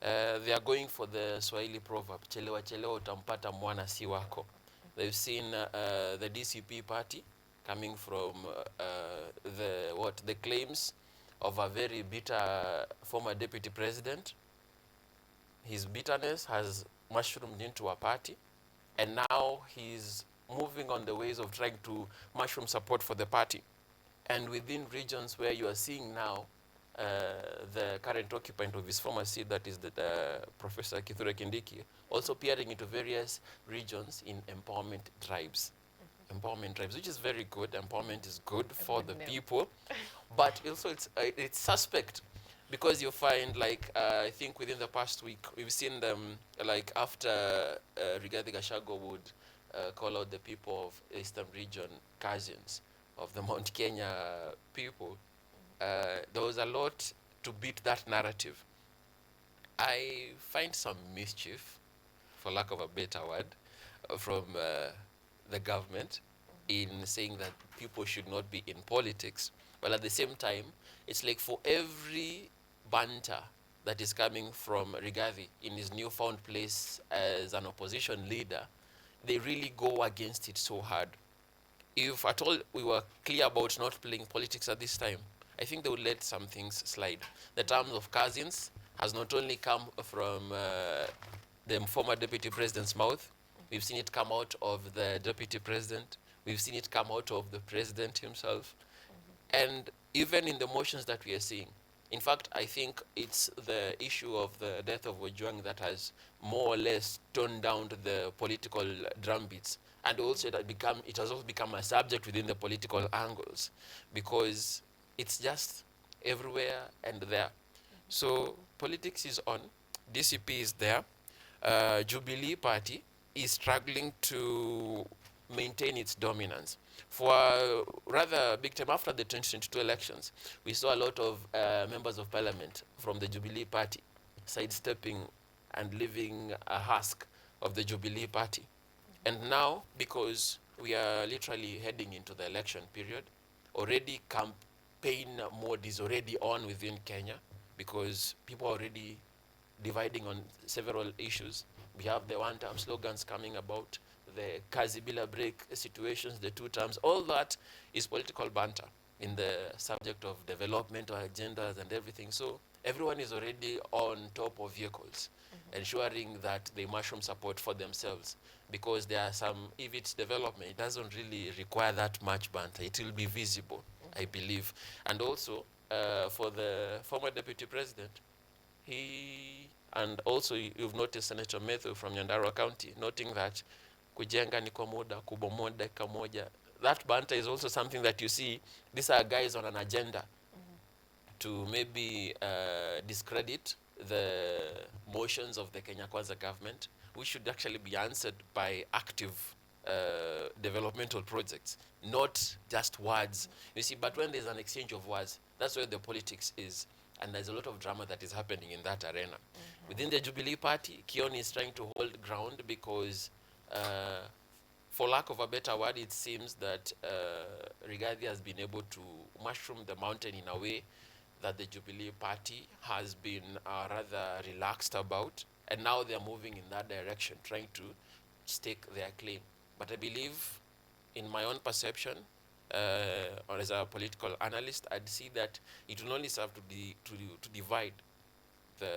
they are going for the Swahili proverb, chelewa chelewa utampata mwana si wako. They've seen the DCP party coming from the claims of a very bitter former deputy president. His bitterness has mushroomed into a party, and now he's moving on the ways of trying to mushroom support for the party. And within regions where you are seeing now the current occupant of his former seat, that is the Professor Kithure Kindiki, also peering into various regions in empowerment drives. Empowerment drives, which is very good. Empowerment is good for the people, but also it's suspect because you find, like, I think within the past week, we've seen them, like, after Rigathi Gachagua would call out the people of Eastern region cousins of the Mount Kenya people, there was a lot to beat that narrative. I find some mischief, for lack of a better word, from the government in saying that people should not be in politics. But at the same time, it's like for every banter that is coming from Rigathi in his newfound place as an opposition leader, they really go against it so hard. If at all we were clear about not playing politics at this time, I think they would let some things slide. The terms of cousins has not only come from the former deputy president's mouth, we've seen it come out of the deputy president, we've seen it come out of the president himself, and even in the motions that we are seeing. In fact, I think it's the issue of the death of Ojwang that has more or less toned down the political drumbeats. And also it has also become a subject within the political angles because it's just everywhere and there. So politics is on, DCP is there, Jubilee Party is struggling to maintain its dominance. For a rather big time after the 2022 elections, we saw a lot of members of parliament from the Jubilee Party sidestepping and leaving a husk of the Jubilee Party. And now, because we are literally heading into the election period, already campaign mode is already on within Kenya because people are already dividing on several issues. We have the one-term slogans coming about, the Kazi Bila break situations, the two terms, all that is political banter. in the subject of developmental agendas and everything. So everyone is already on top of vehicles, ensuring that they mushroom support for themselves, because there are some, if it's development, it doesn't really require that much banter. It will be visible, I believe. And also, for the former deputy president, he, and also you've noticed Senator Methu from Nyandarua County noting that kujenga ni kwa muda, kubomoa dakika moja. That banter is also something that you see. These are guys on an agenda to maybe discredit the motions of the Kenya Kwanza government, which should actually be answered by active developmental projects, not just words. You see, but when there's an exchange of words, that's where the politics is. And there's a lot of drama that is happening in that arena. Within the Jubilee Party, Kioni is trying to hold ground because, for lack of a better word, it seems that Rigathi has been able to mushroom the mountain in a way that the Jubilee Party has been rather relaxed about. And now they're moving in that direction, trying to stake their claim. But I believe, in my own perception, or as a political analyst, I'd see that it will only serve to divide the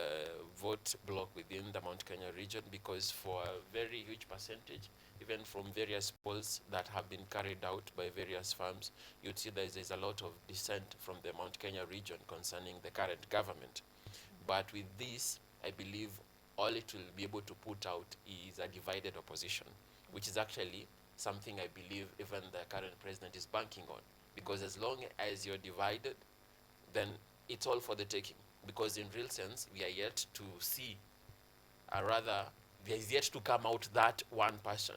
vote block within the Mount Kenya region, because for a very huge percentage, even from various polls that have been carried out by various firms, you'd see that there's a lot of dissent from the Mount Kenya region concerning the current government. But with this, I believe all it will be able to put out is a divided opposition, which is actually something I believe even the current president is banking on. Because as long as you're divided, then it's all for the taking. Because in real sense, we are yet to see, rather, there is yet to come out that one person,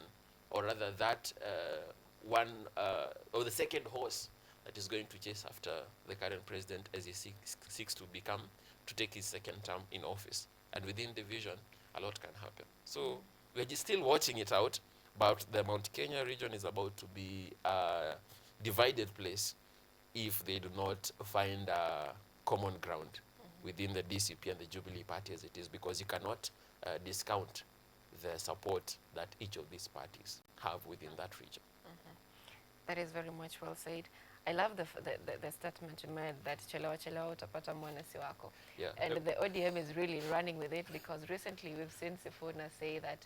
or rather that one, or the second horse that is going to chase after the current president as he seeks to take his second term in office. And within the vision, a lot can happen. So we're just still watching it out, but the Mount Kenya region is about to be a divided place if they do not find a common ground within the DCP and the Jubilee Party as it is, because you cannot discount the support that each of these parties have within that region. That is very much well said. I love the statement you made that chelewa chelewa utapata mwanasi wako. Yeah. And the ODM is really running with it, because recently we've seen Sifuna say that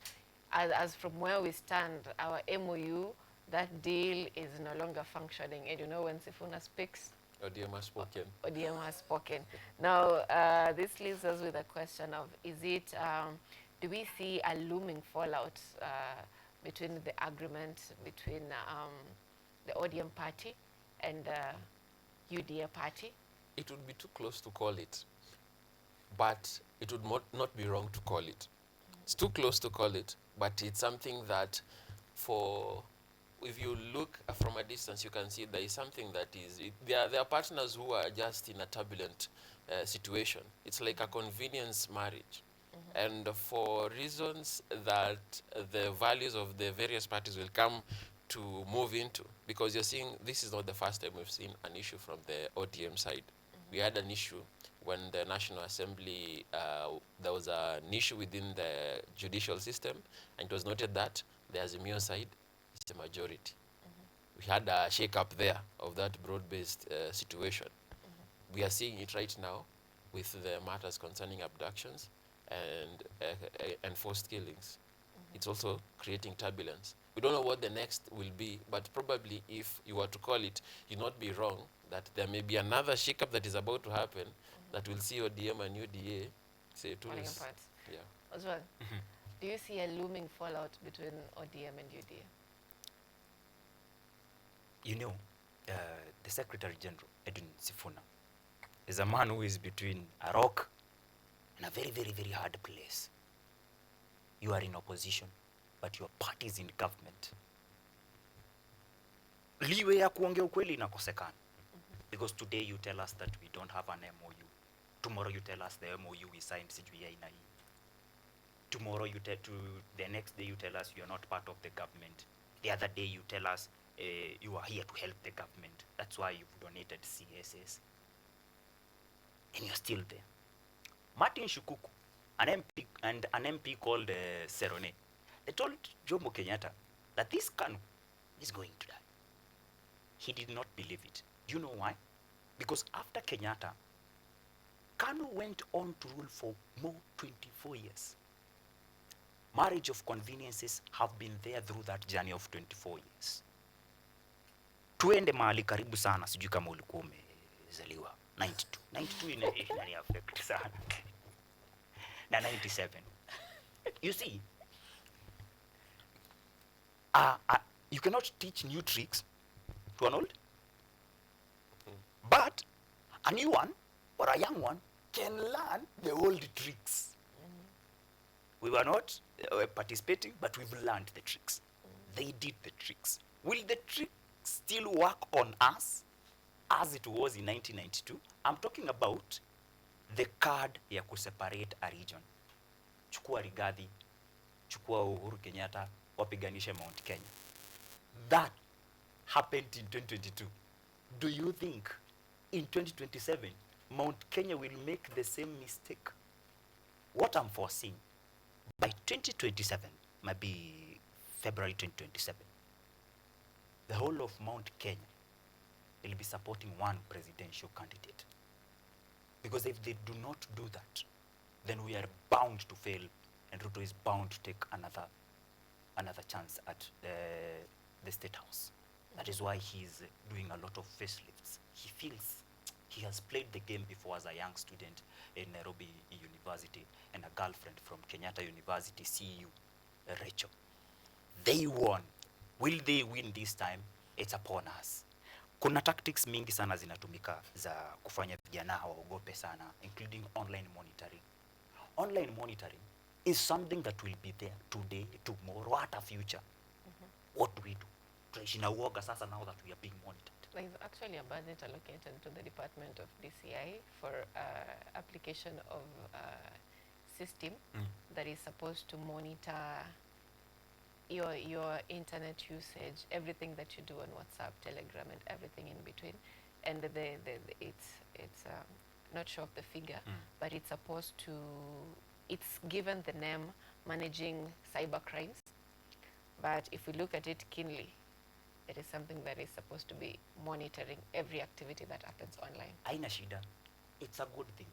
as from where we stand, our MOU, that deal is no longer functioning. And you know, when Sifuna speaks, ODM has spoken. ODM has spoken. Now, this leaves us with a question of, do we see a looming fallout between the agreement between the ODM party and UDA party? It would be too close to call it, but it would not be wrong to call it. It's too close to call it, but it's something that, if you look from a distance, you can see there is something that is, there are partners who are just in a turbulent situation. It's like a convenience marriage. And for reasons that the values of the various parties will come to move into, because you're seeing, this is not the first time we've seen an issue from the ODM side. We had an issue when the National Assembly, there was an issue within the judicial system, and it was noted that the Azimio side is the majority. We had a shake-up there of that broad-based situation. We are seeing it right now with the matters concerning abductions and forced killings. It's also creating turbulence. We don't know what the next will be, but probably if you were to call it, you'd not be wrong that there may be another shake-up that is about to happen that will see ODM and UDA say Falling tools. apart. Yeah. As well, do you see a looming fallout between ODM and UDA? You know, the Secretary General, Edwin Sifuna, is a man who is between a rock and a very, very, very hard place. You are in opposition, but your party is in government. Liwe ya kuongea ukweli inakosekana. Because today you tell us that we don't have an MOU. Tomorrow you tell us the MOU we signed sijui ya aina hii. Tomorrow you the next day you tell us you are not part of the government. The other day you tell us you are here to help the government. That's why you've donated CSS. And you're still there. Martin Shukuku, an MP called Serone, they told Jomo Kenyatta that this Kanu is going to die. He did not believe it. Do you know why? Because after Kenyatta, Kanu went on to rule for more 24 years. Marriage of conveniences have been there through that journey of 24 years. Tuende mahali karibu sana, sijui kama ulikuwa umezaliwa 92 inani affect sana na 97. You see, you cannot teach new tricks to an old, but a new one or a young one can learn the old tricks. We were not participating, but we've learned the tricks. They did the tricks. Will the tricks still work on us as it was in 1992? I'm talking about the card ya kuseparate a region. Chukua Rigathi, chukua Uhuru Kenyatta, wapiganishe Mount Kenya. That happened in 2022. Do you think in 2027 Mount Kenya will make the same mistake? What I'm foreseeing, by 2027, maybe February 2027, the whole of Mount Kenya will be supporting one presidential candidate. Because if they do not do that, then we are bound to fail, and Ruto is bound to take another chance at the State House. That is why he's doing a lot of facelifts. He feels he has played the game before as a young student in Nairobi University and a girlfriend from Kenyatta University, CU, Rachel. They won. Will they win this time? It's upon us. Kuna tactics mingi sana zinatumika za kufanya vijana waogope sana, including online monitoring. Online monitoring is something that will be there today, tomorrow, hata future. What do we do? Tunaishi na uoga sasa now that we are being monitored. There's actually a budget allocated to the Department of DCI for application of system that is supposed to monitor your internet usage, everything that you do on WhatsApp, Telegram, and everything in between. And it's not sure of the figure, but it's supposed to, it's given the name managing cyber crimes. But if we look at it keenly, it is something that is supposed to be monitoring every activity that happens online. Aina shida. It's a good thing.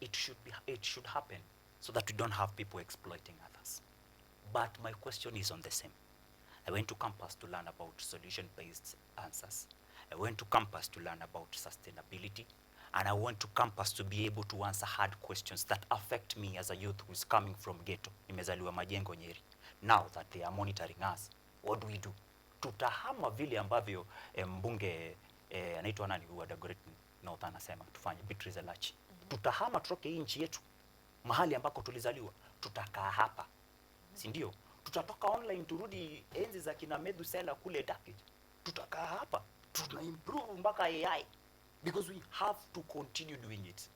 It should happen so that we don't have people exploiting others. But my question is on the same. I went to campus to learn about solution-based answers. I went to campus to learn about sustainability. And I went to campus to be able to answer hard questions that affect me as a youth who is coming from ghetto. Nimezaliwa Majengo, Nyeri. Now that they are monitoring us, what do we do? Tutahama vile ambavyo mbunge anaitwa nani huwa Dagoretti North anasema tufanye Beatrice Elachi. Tutahama tutoke hii nchi yetu mahali ambako tulizaliwa, tutakaa hapa, si ndio? Tutatoka online turudi enzi za kina Medusela kule Dakich, tutakaa hapa, tuna improve mpaka AI, because we have to continue doing it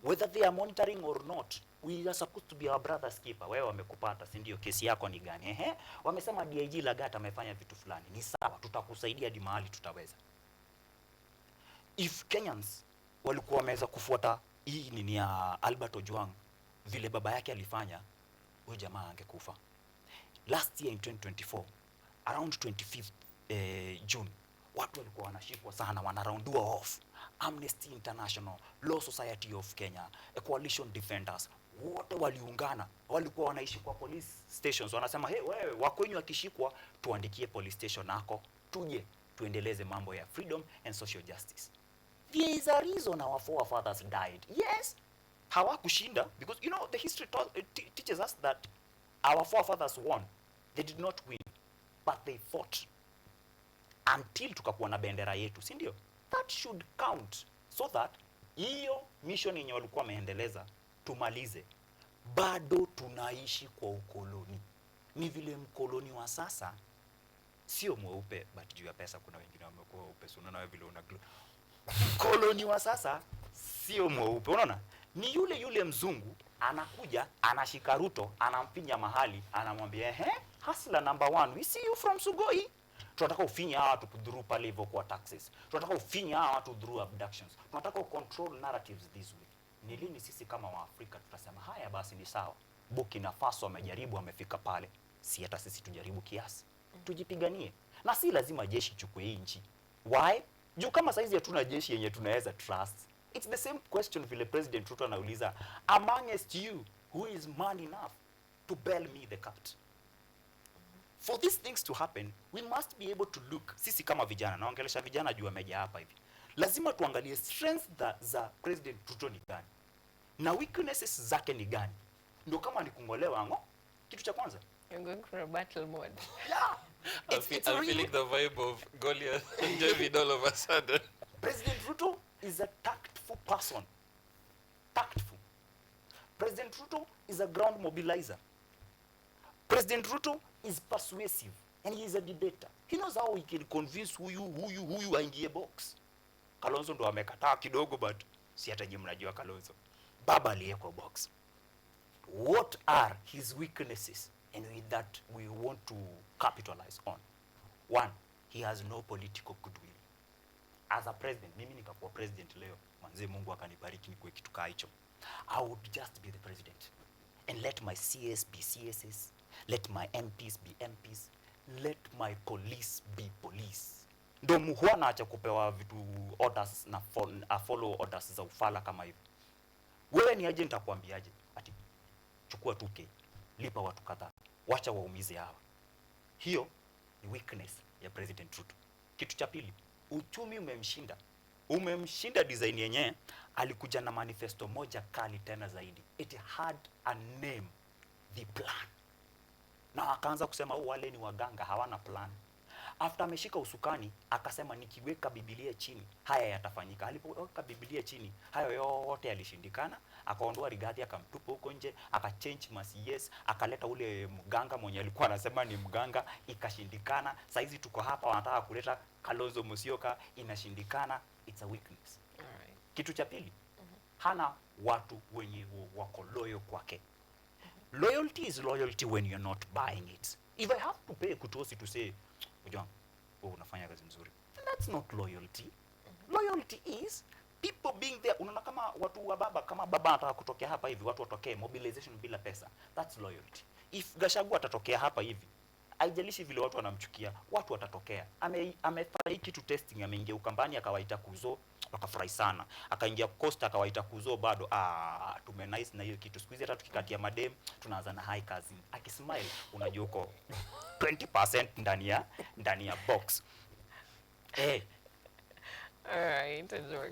whether they are monitoring or not. We are supposed to be our brother's keeper. Wewe wamekupata, si ndio? Kesi yako ni gani? Wamesema DIG Lagata amefanya vitu fulani, ni sawa, tutakusaidia di mahali tutaweza. If Kenyans walikuwa wameweza kufuata hii nini ya Albert Ojwang vile baba yake alifanya, huyo jamaa angekufa. Last year in 2024, around 25th June, watu walikuwa wanashikwa sana, wanaroundiwa off. Amnesty International, Law Society of Kenya, Coalition Defenders, wote waliungana, walikuwa wanaishi kwa police stations, wanasema hey, wewe wakwenyu akishikwa tuandikie police station nako, tuje tuendeleze mambo ya freedom and social justice. There is a reason our forefathers died. Yes, hawakushinda, because you know the history teaches us that our forefathers won. They did not win, but they fought until tukakuwa na bendera yetu, si ndio? That should count, so that hiyo mission yenye walikuwa wameendeleza tumalize. Bado tunaishi kwa ukoloni. Ni vile mkoloni wa sasa sio mweupe, but juu ya pesa kuna wengine wamekuwa weupe. So unaona vile una glow. Mkoloni wa sasa sio mweupe, unaona? Ni yule mzungu anakuja, anashika Ruto, anampinya mahali, anamwambia hustler number 1, we see you from Sugoi. Tunataka ufinya hawa watu through pale hivyo kwa taxes. Tunataka ufinya hawa watu through abductions. Tunataka control narratives this way. Ni lini sisi kama Waafrika tutasema haya basi ni sawa? Burkina Faso wamejaribu, amefika pale. Si hata sisi tujaribu kiasi. Tujipiganie. Na si lazima jeshi chukue hii nchi. Why? Juu kama saizi hatuna jeshi yenye tunaweza trust. It's the same question vile President Ruto anauliza, amongst you who is man enough to bail me the cat. For these things to happen, we must be able to look. Sisi kama vijana, naongelesha vijana juu wameja hapa hivi. Lazima tuangalie strengths za President Ruto ni gani na weaknesses zake ni gani. Ndio kama ni kungolewa ngo, kitu cha kwanza. You're going for a battle mode. Yeah. I'm feeling the vibe of Goliath and David all of a sudden. President Ruto is a tactful person. Tactful. President Ruto is a ground mobilizer. President Ruto is persuasive and he is a debater. He knows how he can convince huyu aingie box. Kalonzo ndo amekataa kidogo, but si hata nyinyi mnajua Kalonzo. Baba aliyeko box. What are his weaknesses? And with that we want to capitalize on. One, he has no political goodwill. As a president, mimi nikakuwa president leo, manze Mungu akanibariki nikuwe kitu kaa hicho, I would just be the president and let my CS be CSS, let my MPs be MPs, let my police be police. Ndo muhua naacha kupewa vitu orders na follow orders za ufala kama hivi. Wewe ni agent, akwambiaje? Ati chukua 2K, lipa watu kadhaa, wacha waumize hawa. Hiyo ni weakness ya President Ruto. Kitu cha pili, uchumi umemshinda. Umemshinda design yenyewe, alikuja na manifesto moja kali tena zaidi. It had a name, the plan. Na akaanza kusema wale ni waganga, hawana plan. After ameshika usukani, akasema nikiweka Biblia chini, haya yatafanyika. Alipoweka Biblia chini, hayo yote yalishindikana. Akaondoa Rigathi, akamtupa huko nje, akachange yes, akaleta ule mganga mwenye alikuwa anasema ni mganga, ikashindikana. Saizi tuko hapa wanataka kuleta Kalonzo Musyoka, inashindikana. It's a weakness. Alright. Kitu cha pili, hana watu wenye wako loyal kwake. Loyalty is loyalty when you're not buying it. If I have to pay Kutosi to say, Ujong, unafanya kazi mzuri, that's not loyalty. Loyalty is people being there. Unaona kama watu wa baba, kama baba anataka kutokea hapa hivi, watu watokee, mobilization bila pesa. That's loyalty. If Gachagua atatokea hapa hivi, haijalishi vile watu wanamchukia, watu watatokea. Amefanya kitu testing, ameingia Ukambani akawaita Kuzo, wakafurahi sana. Akaingia Costa akawaita Kuzo, bado tumenice na hiyo kitu. Siku hizi hata tukikatia madem tunaanza na high cousin. Akismile unajua uko 20% ndani ya box. Eh. Alright, enjoy.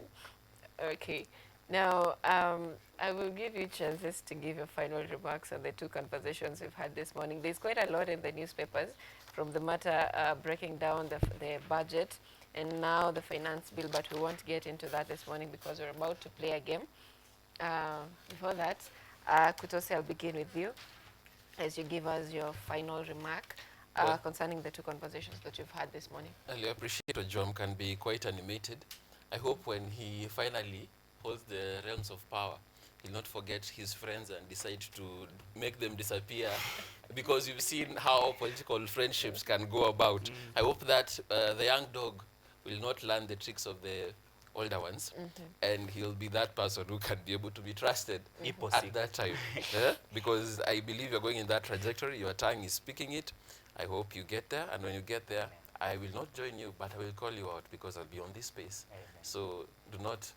Okay. Now, I will give you chances to give your final remarks on the two conversations we've had this morning. There's quite a lot in the newspapers, from the matter breaking down the budget and now the finance bill, but we won't get into that this morning because we're about to play a game. Before that, Kutosi, I'll begin with you as you give us your final remark concerning the two conversations that you've had this morning. I appreciate Ojwang can be quite animated. I hope when he finally holds the realms of power, he'll not forget his friends and decide to make them disappear, because you've seen how political friendships can go about. I hope that the young dog will not learn the tricks of the older ones, and he'll be that person who can be able to be trusted at that time. Because I believe you're going in that trajectory, your tongue is speaking it. I hope you get there, and when you get there, I will not join you, but I will call you out because I'll be on this space. So do not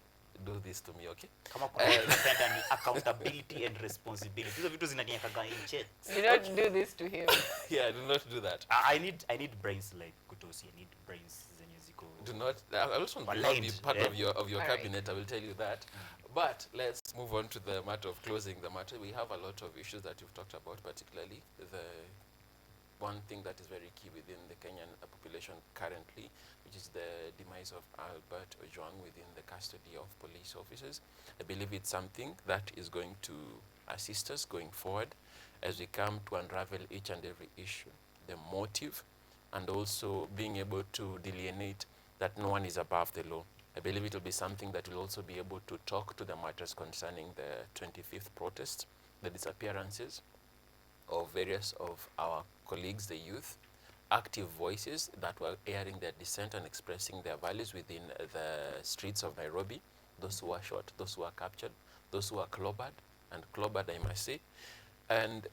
do this to me, okay? Kama kuna napenda ni accountability and responsibility. Hizo vitu zinaniweka in check. Do not do this to him. Yeah, do not do that. I need brains like Kutosi. I need brains zenye ziko. Do not. I also want to be part of your All cabinet. right. I will tell you that. But let's move on to the matter of closing the matter. We have a lot of issues that you've talked about, particularly the one thing that is very key within the Kenyan population currently, which is the demise of Albert Ojwang within the custody of police officers. I believe it's something that is going to assist us going forward as we come to unravel each and every issue, the motive, and also being able to delineate that no one is above the law. I believe it will be something that will also be able to talk to the matters concerning the 25th protest, the disappearances of various of our colleagues, the youth, active voices that were airing their dissent and expressing their values within the streets of Nairobi, those who were shot, those who were captured, those who were clobbered, and clobbered, I must say. And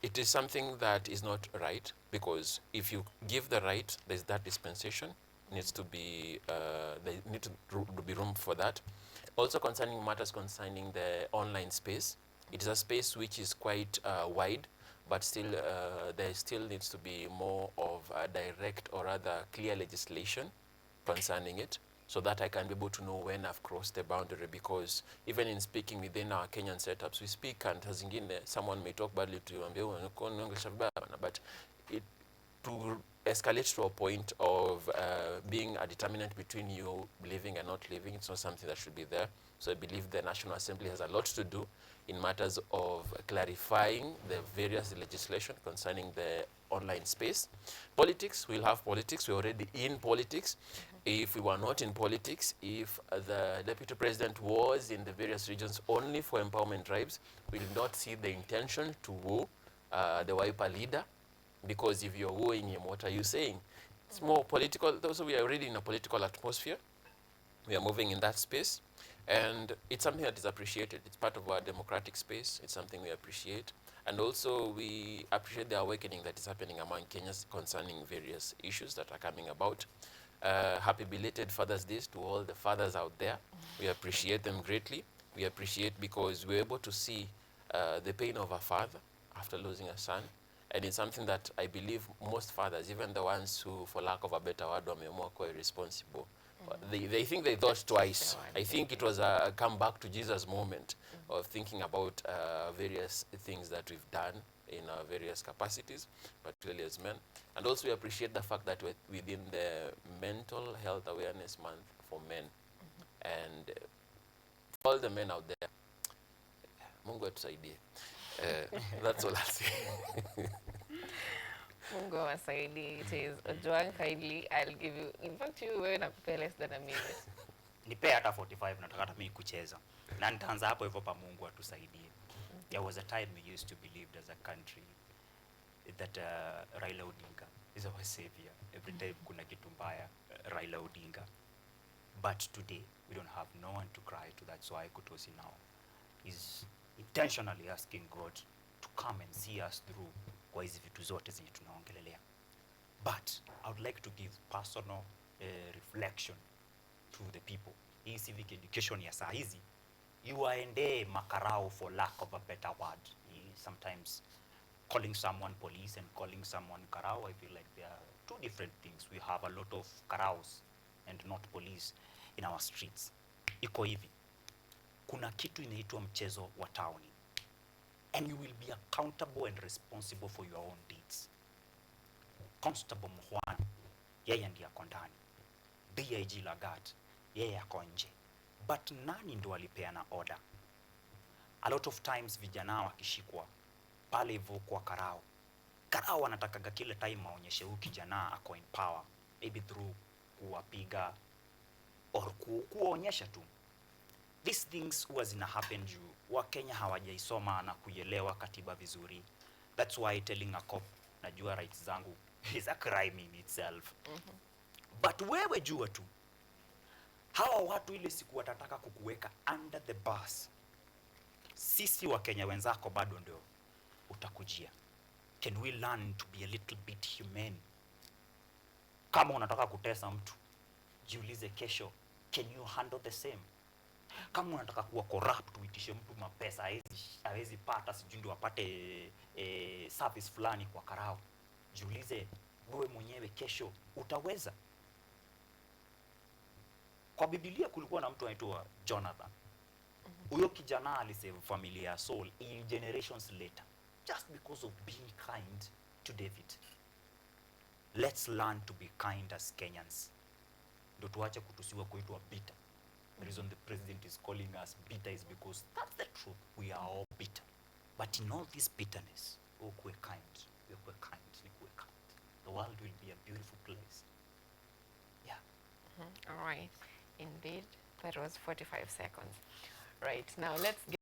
it is something that is not right, because if you give the right, there's that dispensation. needs to be, there need to be room for that. Also concerning matters concerning the online space, it is a space which is quite wide, but still there still needs to be more of a direct or rather clear legislation concerning it, so that I can be able to know when I've crossed the boundary, because even in speaking within our Kenyan setups, we speak and zingine someone may talk badly to you and be, but it, to escalate to a point of being a determinant between you living and not living, it's not something that should be there. So I believe the National Assembly has a lot to do in matters of clarifying the various legislation concerning the online space. Politics, we'll have politics. We're already in politics. If we were not in politics, if the deputy president was in the various regions only for empowerment drives, we will not see the intention to woo the Wiper leader. Because if you're wooing him, what are you saying? It's more political. Also, we are already in a political atmosphere. We are moving in that space. And it's something that is appreciated. It's part of our democratic space. It's something we appreciate. And also, we appreciate the awakening that is happening among Kenyans concerning various issues that are coming about. Happy belated Father's Day to all the fathers out there. We appreciate them greatly. We appreciate because we're able to see the pain of a father after losing a son. And it's something that I believe most fathers, even the ones who, for lack of a better word, wameamua kuwa irresponsible, they think they thought twice. I think it was a come back to Jesus moment of thinking about various things that we've done in our various capacities, particularly as men. And also we appreciate the fact that we're within the Mental Health Awareness Month for men. And all the men out there, Mungu atusaidie. That's all I'll say. Mungu awasaidie. It is Ojwang, kindly, I'll give you, in fact you wewe nakupea less than a minute. Nipe hata 45, nataka hata mimi kucheza. Na nitaanza hapo hivyo pa Mungu atusaidie. There was a time we used to believe as a country that Raila Odinga is our savior. Every time kuna kitu mbaya, Raila Odinga. But today, we don't have no one to cry to. That's why Kutosi now is intentionally asking God to come and see us through kwa hizi vitu zote zenye tunaongelelea. But I would like to give personal reflection to the people. Hii civic education ya saa hizi, iwaendee makarao for lack of a better word. Sometimes calling someone police and calling someone karao, I feel like they are two different things. We have a lot of karaos and not police in our streets. Iko hivi, kuna kitu inaitwa mchezo wa tauni, and you will be accountable and responsible for your own deeds. Constable Mhwana, yeye ndiye ako ndani. DIG Lagat, yeye ako nje. But nani ndo alipeana order? A lot of times vijana wakishikwa pale hivyo kwa karao, karao wanatakaga kile time aonyeshe huyu kijana ako in power, maybe through kuwapiga or kuonyesha tu. These things huwa zina happen juu Wakenya hawajaisoma na kuielewa katiba vizuri. That's why telling a cop najua rights zangu is a crime in itself. But wewe jua tu, hawa watu ile siku watataka kukuweka under the bus, sisi Wakenya wenzako bado ndio utakujia. Can we learn to be a little bit humane? Kama unataka kutesa mtu, jiulize kesho, can you handle the same? Kama unataka kuwa corrupt, uitishe mtu mapesa, hawezi pata, sijui ndio apate service fulani kwa karao, jiulize wewe mwenyewe kesho utaweza? Kwa Biblia kulikuwa na mtu anaitwa Jonathan. Huyo kijana alisave familia ya Saul in generations later just because of being kind to David. Let's learn to be kind as Kenyans. Ndio tuache kutusiwa kuitwa bitter. The reason the president is calling us bitter is because that's the truth. We are all bitter. But in all this bitterness, ukuwe kind. Ukuwe kind. Nikuwe kind. The world will be a beautiful place. Yeah. All right. Indeed, that was 45 seconds. Right, now let's get